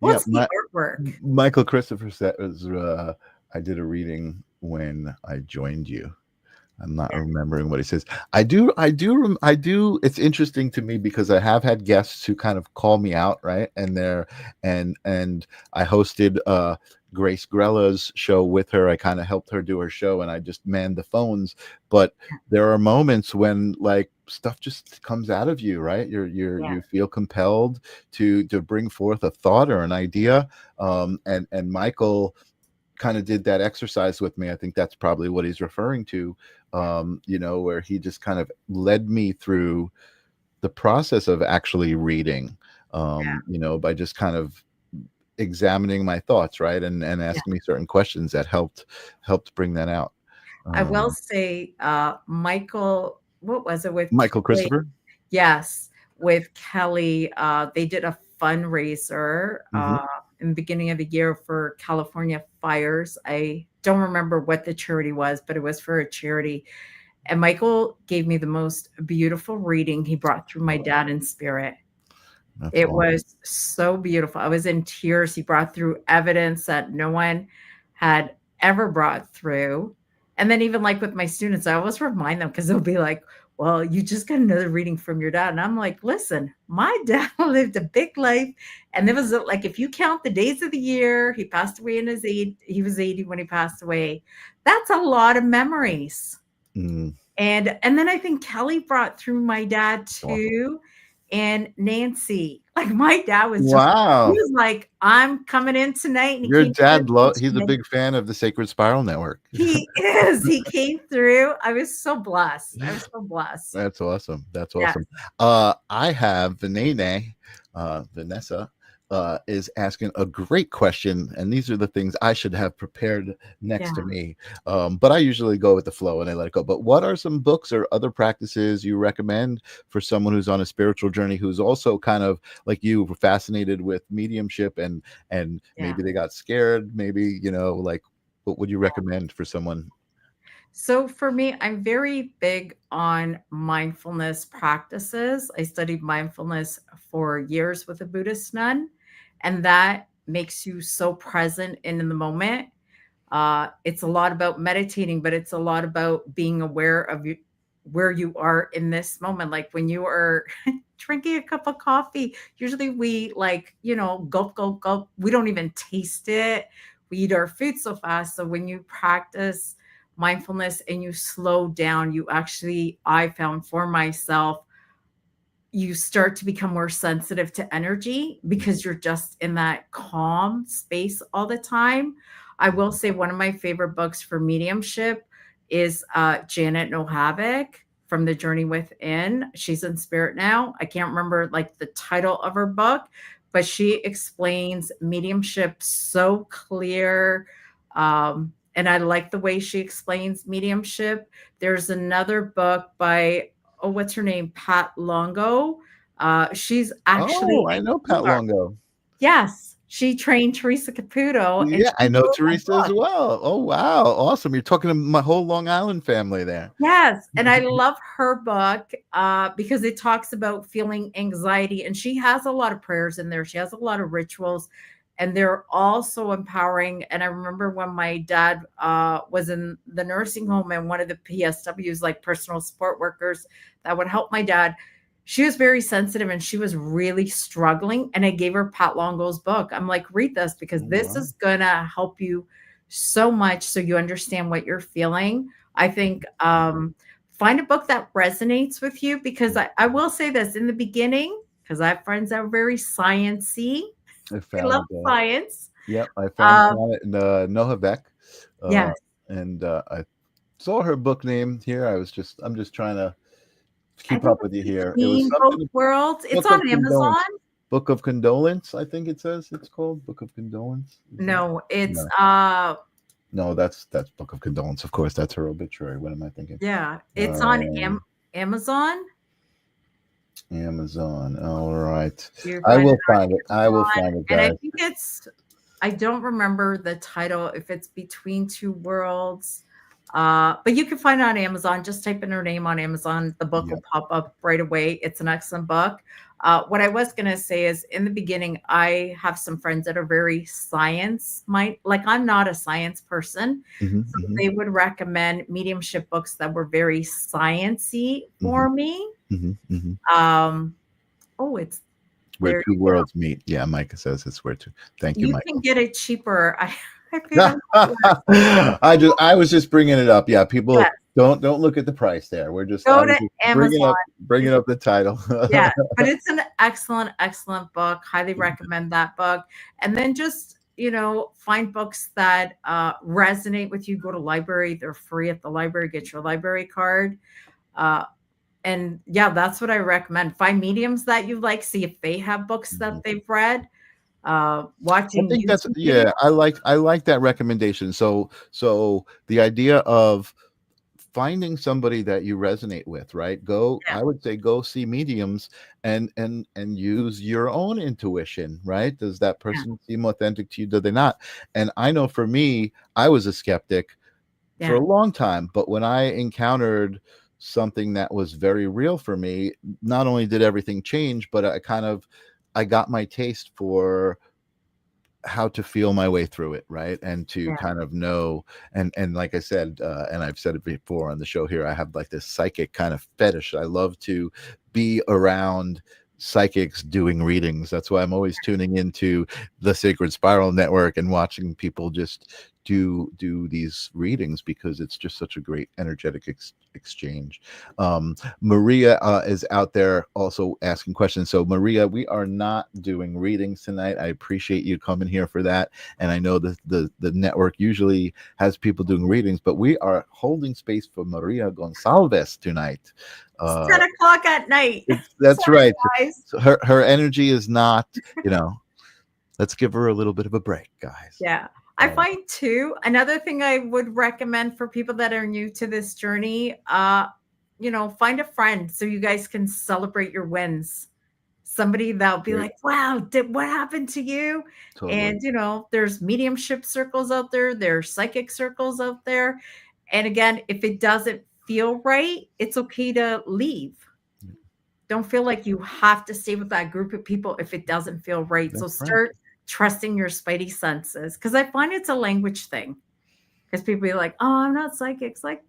Well, Yeah, it's the artwork. Michael Christopher says, I did a reading when I joined you. I'm not Yeah. remembering what he says. I do. It's interesting to me because I have had guests who kind of call me out, right? And I hosted Grace Grella's show with her. I kind of helped her do her show, and I just manned the phones. But there are moments when like stuff just comes out of you, right? Yeah. You feel compelled to bring forth a thought or an idea. And Michael kind of did that exercise with me. I think that's probably what he's referring to, where he just kind of led me through the process of actually reading, by just kind of examining my thoughts, right, and Yeah. asking me certain questions that helped bring that out. I will say, Michael, what was it with Michael Kelly? Christopher. Yes, with Kelly, they did a fundraiser Mhm. in the beginning of the year for California fires. I don't remember what the charity was, but it was for a charity. And Michael gave me the most beautiful reading. He brought through my dad in spirit. That's It awesome. was so beautiful. I was in tears. He brought through evidence that no one had ever brought through. And then even like with my students, I always remind them because they'll be like, well, you just got another reading from your dad. And I'm like, listen, my dad lived a big life. And there was like, if you count the days of the year, he passed away in his 80, he was 80 when he passed away. That's a lot of memories. Mm, And then I think Kelly brought through my dad awesome. too, and Nancy. Like my dad was just he Wow. was like, "I'm coming in tonight," and he Your came through dad, he's a tonight. big fan of the Sacred Spiral Network. He is. He came through. I was so blessed. I was so blessed. That's awesome. That's Yes. awesome. I have Vanessa is asking a great question, and these are the things I should have prepared next to Yeah. me. But I usually go with the flow and I let it go. But what are some books or other practices you recommend for someone who's on a spiritual journey who's also kind of like you, fascinated with mediumship and Yeah. maybe they got scared, maybe, like what would you recommend for someone? So for me, I'm very big on mindfulness practices. I studied mindfulness for years with a Buddhist nun, and that makes you so present and in the moment. It's a lot about meditating, but it's a lot about being aware of you, where you are in this moment. Like when you are drinking a cup of coffee, usually we like, gulp, gulp, gulp. We don't even taste it. We eat our food so fast. So when you practice mindfulness and you slow down, you actually, I found for myself, you start to become more sensitive to energy because you're just in that calm space all the time. I will say one of my favorite books for mediumship is Janet No Havoc from The Journey Within. She's in spirit now. I can't remember like the title of her book, but she explains mediumship so clear. And I like the way she explains mediumship. There's another book by what's her name? Pat Longo. She's actually Oh, I a know Pat healer. Longo. Yes, she trained Teresa Caputo, and Yeah, I she know wrote a Teresa as book. well. Oh, wow. Awesome. You're talking to my whole Long Island family there. Yes, and I love her book because it talks about feeling anxiety, and she has a lot of prayers in there. She has a lot of rituals, and they're all so empowering. And I remember when my dad was in the nursing home, and one of the PSWs, like personal support workers, that would help my dad. She was very sensitive, and she was really struggling. And I gave her Pat Longo's book. I'm like, read this because Oh, this wow. is gonna help you so much, so you understand what you're feeling. I think find a book that resonates with you because I will say this in the beginning, because I have friends that are very sciencey. I They love found, science. I found Um, Janet Nohavec, yes. and I saw her book name here. I'm just trying to I keep think up with you it's here. It was between both something. worlds. It's Book of on Amazon. Condolence. Book of Condolence, I think it says it's called Book of Condolence. No, it's No. No, that's Book of Condolence. Of course, that's her obituary. What am I thinking? yeah, it's on Um, Amazon. Amazon. All right. You I find it will on find it. I will Amazon, find it, and I guys. think I don't remember the title if it's Between Two Worlds. But you can find it on Amazon. Just type in her name on Amazon. The book Yeah. will pop up right away. It's an excellent book. What I was going to say is in the beginning, I have some friends that are very science mind. Like I'm not a science person. Mhm, So mhm, they would recommend mediumship books that were very sciencey for me. mhm. Oh, it's Where there. two worlds meet. Yeah, Micah says it's where two. Thank you, You can Michael. get it cheaper. I paid a I was just bringing it up. Yeah, people yes. don't look at the price there. I Go was to just Amazon. bringing up the title. Yeah, but it's an excellent, excellent book. Highly recommend that book. And then just, find books that resonate with you. Go to library. They're free at the library. Get your library card. And yeah, that's what I recommend. Find mediums that you like. See if they have books that they've read. I Watching think that's YouTube videos. I like that recommendation. So the idea of finding somebody that you resonate with, right? Yeah, I would say go see mediums and use your own intuition, right? Does that yeah, person seem authentic to you? Do they not? And I know for me, I was a skeptic for yeah, a long time, but when I encountered something that was very real for me, not only did everything change, but I got my taste for how to feel my way through it, right? And to yeah, kind of know, and like I said, and I've said it before on the show here, I have like this psychic kind of fetish. I love to be around psychics doing readings. That's why I'm always tuning into the Sacred Spiral Network and watching people just do these readings, because it's just such a great energetic exchange. Maria is out there also asking questions. So Maria, we are not doing readings tonight. I appreciate you coming here for that. And I know that the network usually has people doing readings, but we are holding space for Maria Gonçalves tonight. it's 10 o'clock at night. That's Sorry, right. guys. So her energy is not, let's give her a little bit of a break, guys. Yeah. I find too, another thing I would recommend for people that are new to this journey, find a friend so you guys can celebrate your wins. Somebody that'll be Great. like, wow, what happened to you? Totally. And, there's mediumship circles out there. There's psychic circles out there. And again, if it doesn't feel right, it's okay to leave. Don't feel like you have to stay with that group of people if it doesn't feel right. That's So right. start trusting your spidey senses, because I find it's a language thing. Because people be like, "Oh, I'm not psychic." It's like,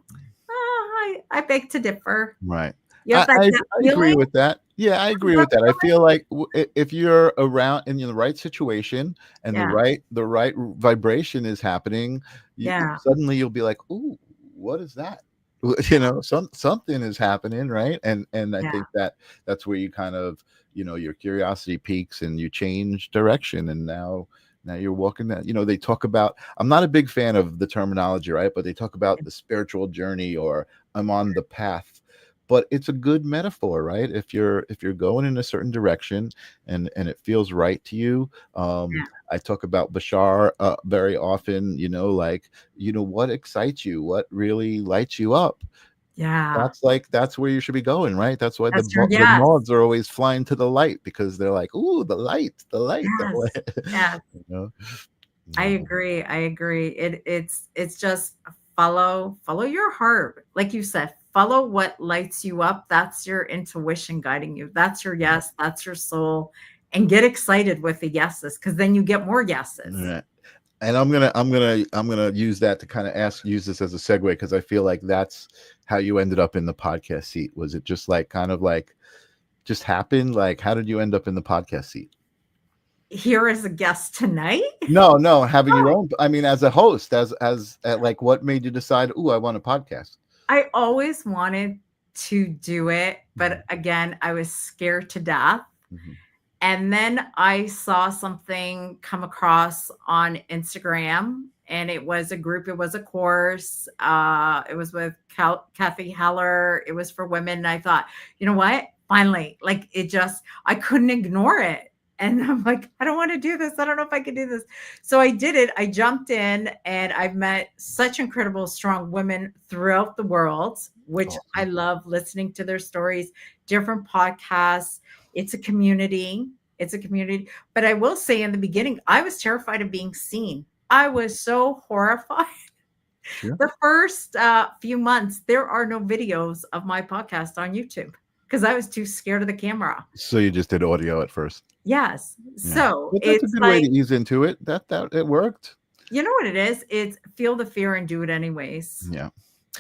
I beg to differ. Right. You have that I gut agree feeling. with that. Yeah, I agree with that. I feel like if you're around in the right situation and Yeah, the right vibration is happening, yeah, suddenly you'll be like, "Ooh, what is that?" Something is happening, right? And I yeah, think that's where you kind of, your curiosity peaks and you change direction, and now you're walking that. They talk about. I'm not a big fan of the terminology, right? But they talk about the spiritual journey, or I'm on the path. But it's a good metaphor, right? If you're going in a certain direction and it feels right to you. yeah, I talk about Bashar very often. What excites you, what really lights you up. yeah. That's where you should be going, right? That's why That's your the yes, moths are always flying to the light, because they're like, ooh, the light, the light, the yes, light. yes. you know? I agree. I agree. It's just follow your heart. Like you said, follow what lights you up. That's your intuition guiding you. That's your yes, that's your soul. And get excited with the yeses, because then you get more yeses. Right. And I'm gonna use that to kind of use this as a segue, because I feel like that's how you ended up in the podcast seat. Was it just like kind of like just happened? Like, how did you end up in the podcast seat? Here as a guest tonight. No, having your own. I mean, as a host, as like, what made you decide? Ooh, I want a podcast. I always wanted to do it, but again, I was scared to death. Mm-hmm. And then I saw something come across on Instagram, and it was a group, it was a course. It was with Kathy Heller. It was for women. And I thought, you know what? Finally, like I couldn't ignore it. And I'm like, I don't want to do this. I don't know if I can do this. So I did it. I jumped in, and I've met such incredible, strong women throughout the world, which Awesome. I love listening to their stories, different podcasts. It's a community. It's a community. But I will say, in the beginning, I was terrified of being seen. I was so horrified. Sure. The first few months, there are no videos of my podcast on YouTube because I was too scared of the camera. So you just did audio at first. Yes. Yeah. So But that's a it's good way like, to ease into it. That it worked. you know what it is? It's feel the fear and do it anyways, Yeah.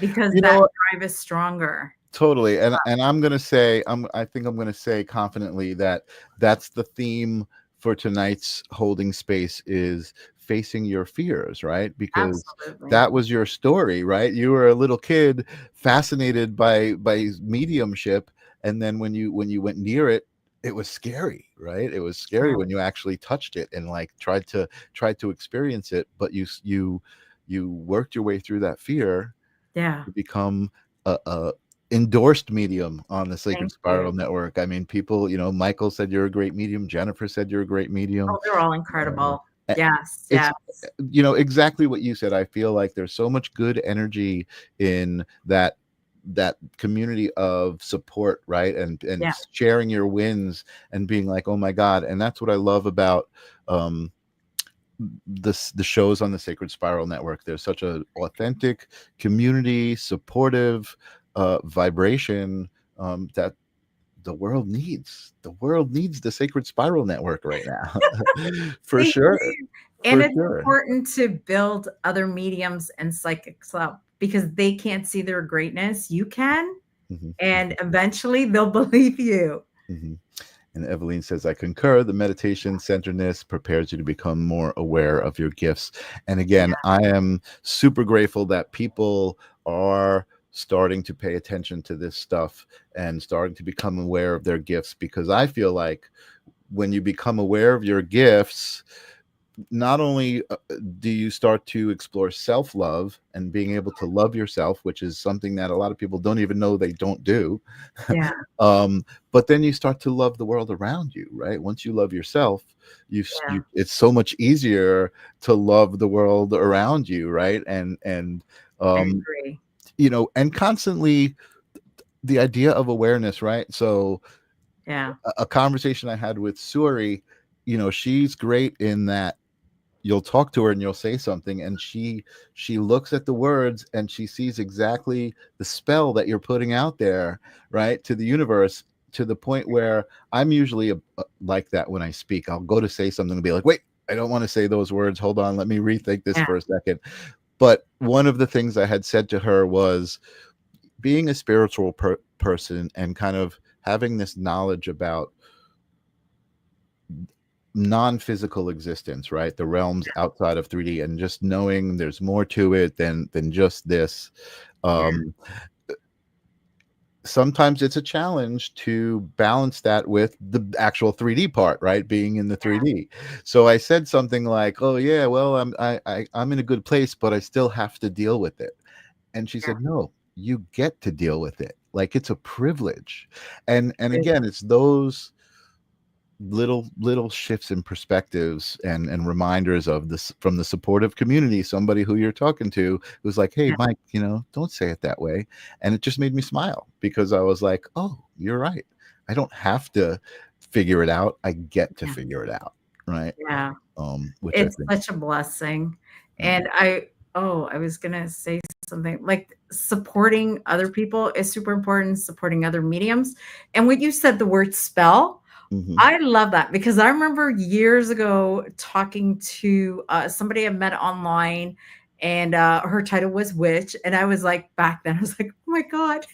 because You know that what? drive is stronger. Totally. And I'm gonna say I think I'm gonna say confidently that that's the theme for tonight's holding space, is facing your fears, right? Because Absolutely. that was your story, right? You were a little kid fascinated by mediumship, and then when you went near it, it was scary, right? It was scary Yeah. when you actually touched it and like tried to experience it, but you worked your way through that fear Yeah. to become a endorsed medium on the Sacred Thank Spiral you. Network. I mean, people, Michael said you're a great medium. Jennifer said you're a great medium. Oh, they're all incredible. Uh, Yes. It's Yes. exactly what you said. I feel like there's so much good energy in that community of support, right? And Yeah. sharing your wins and being like, oh my God. And that's what I love about the shows on the Sacred Spiral Network. There's such a authentic community, supportive vibration that the world needs. The world needs the Sacred Spiral Network right now. For Thank sure. you. And it's important to build other mediums and psychics up because they can't see their greatness. You can, Mhm. and eventually they'll believe you. Mhm. And Eveline says, I concur. The meditation centeredness prepares you to become more aware of your gifts. And again, I am super grateful that people are starting to pay attention to this stuff and starting to become aware of their gifts, because I feel like when you become aware of your gifts, not only do you start to explore self-love and being able to love yourself, which is something that a lot of people don't even know they don't do. Yeah. But then you start to love the world around you, right? Once you love yourself, you it's so much easier to love the world around you, right? And I agree. and constantly the idea of awareness, right? So Yeah. a conversation I had with Suri, she's great in that you'll talk to her and you'll say something and she looks at the words and she sees exactly the spell that you're putting out there, right, to the universe, to the point where I'm usually like that when I speak. I'll go to say something and be like, wait, I don't want to say those words. Hold on, let me rethink this for a second. But one of the things I had said to her was being a spiritual person and kind of having this knowledge about non-physical existence, right? The realms outside of 3D, and just knowing there's more to it than just this. Sometimes it's a challenge to balance that with the actual 3D part, right? Being in the 3D. So I said something like, "Oh yeah, well, I'm in a good place, but I still have to deal with it." And she said, "No, you get to deal with it. Like it's a privilege." And again, it's those little shifts in perspectives and reminders of this from the supportive community, somebody who you're talking to who's like, hey Mike, don't say it that way. And it just made me smile because I was like, oh, you're right, I don't have to figure it out, I get to figure it out, right? Which It's I think such a blessing. And I was gonna say something like supporting other people is super important, supporting other mediums. And when you said the word spell, I love that because I remember years ago talking to somebody I met online, and her title was witch. And I was like, back then, I was like, oh my God,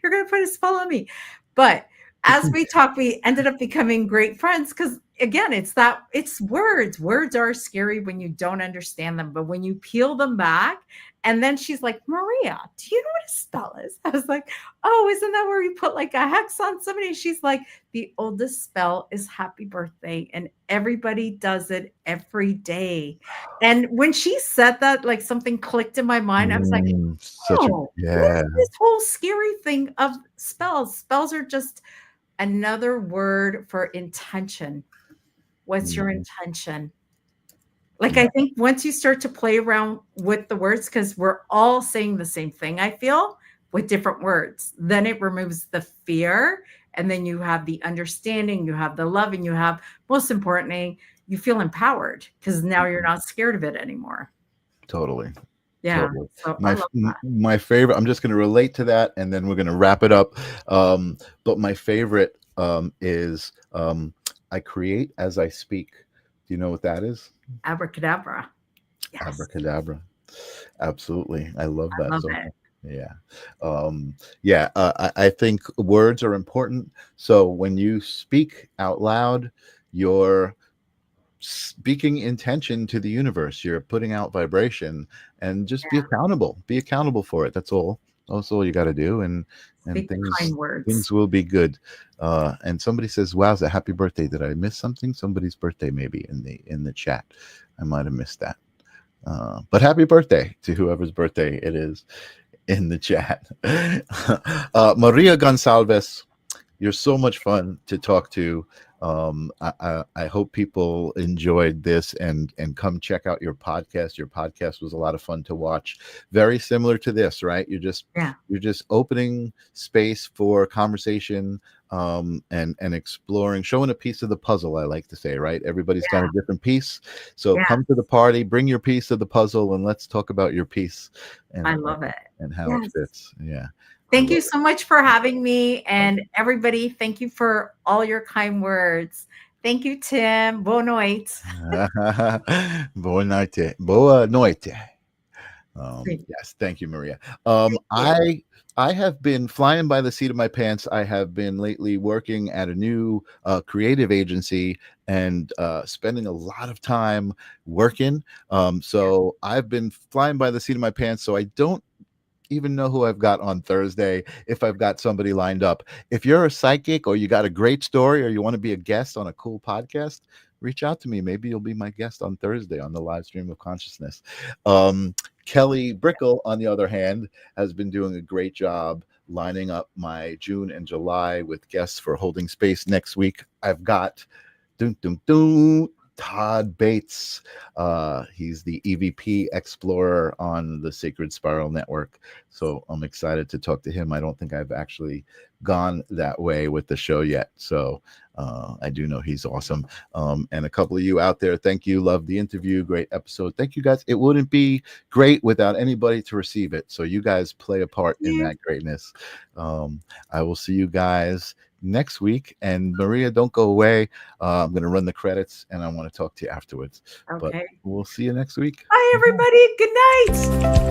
you're going to put a spell on me. But as we talked, we ended up becoming great friends because again, it's words. Words are scary when you don't understand them, but when you peel them back, and then she's like, Maria, do you know what a spell is? I was like, oh, isn't that where you put like a hex on somebody? She's like, the oldest spell is happy birthday, and everybody does it every day. And when she said that, like something clicked in my mind. I was like, oh, what's this whole scary thing of spells? Spells are just another word for intention. What's your intention? Like, I think once you start to play around with the words, because we're all saying the same thing, I feel, with different words, then it removes the fear. And then you have the understanding, you have the love, and you have, most importantly, you feel empowered because now you're not scared of it anymore. Totally. Yeah. Totally. So my favorite, I'm just going to relate to that and then we're going to wrap it up. But my favorite is I create as I speak. Do you know what that is? Abracadabra. Yes. Abracadabra. Absolutely. I love that. I love it. Yeah. I think words are important. So when you speak out loud, you're speaking intention to the universe. You're putting out vibration, and just be accountable for it. That's all you got to do. And things will be good. And somebody says, wowza, happy birthday. Did I miss something? Somebody's birthday maybe in the chat. I might have missed that. But happy birthday to whoever's birthday it is in the chat. Maria Gonçalves, you're so much fun to talk to. I hope people enjoyed this and come check out your podcast. Your podcast was a lot of fun to watch. Very similar to this, right? You're just opening space for conversation and exploring, showing a piece of the puzzle, I like to say, right? Everybody's got a different piece. So come to the party, bring your piece of the puzzle, and let's talk about your piece. And I love it. And how it fits. Yeah. Thank you so much for having me. And everybody, thank you for all your kind words. Thank you, Tim. Boa noite. Boa noite. Boa noite. Yes, thank you, Maria. I have been flying by the seat of my pants. I have been lately working at a new creative agency and spending a lot of time working. So I've been flying by the seat of my pants. So I don't even know who I've got on Thursday, if I've got somebody lined up. If you're a psychic or you got a great story or you want to be a guest on a cool podcast, reach out to me. Maybe you'll be my guest on Thursday on the live stream of consciousness. Kelly Brickle, on the other hand, has been doing a great job lining up my June and July with guests for Holding Space next week. I've got Todd Bates. He's the EVP explorer on the Sacred Spiral Network. So I'm excited to talk to him. I don't think I've actually gone that way with the show yet. So I do know he's awesome. And a couple of you out there, thank you. Love the interview. Great episode. Thank you guys. It wouldn't be great without anybody to receive it. So you guys play a part in that greatness. I will see you guys next week. And Maria, don't go away. I'm going to run the credits and I want to talk to you afterwards. Okay. But we'll see you next week. Bye, everybody. Good night.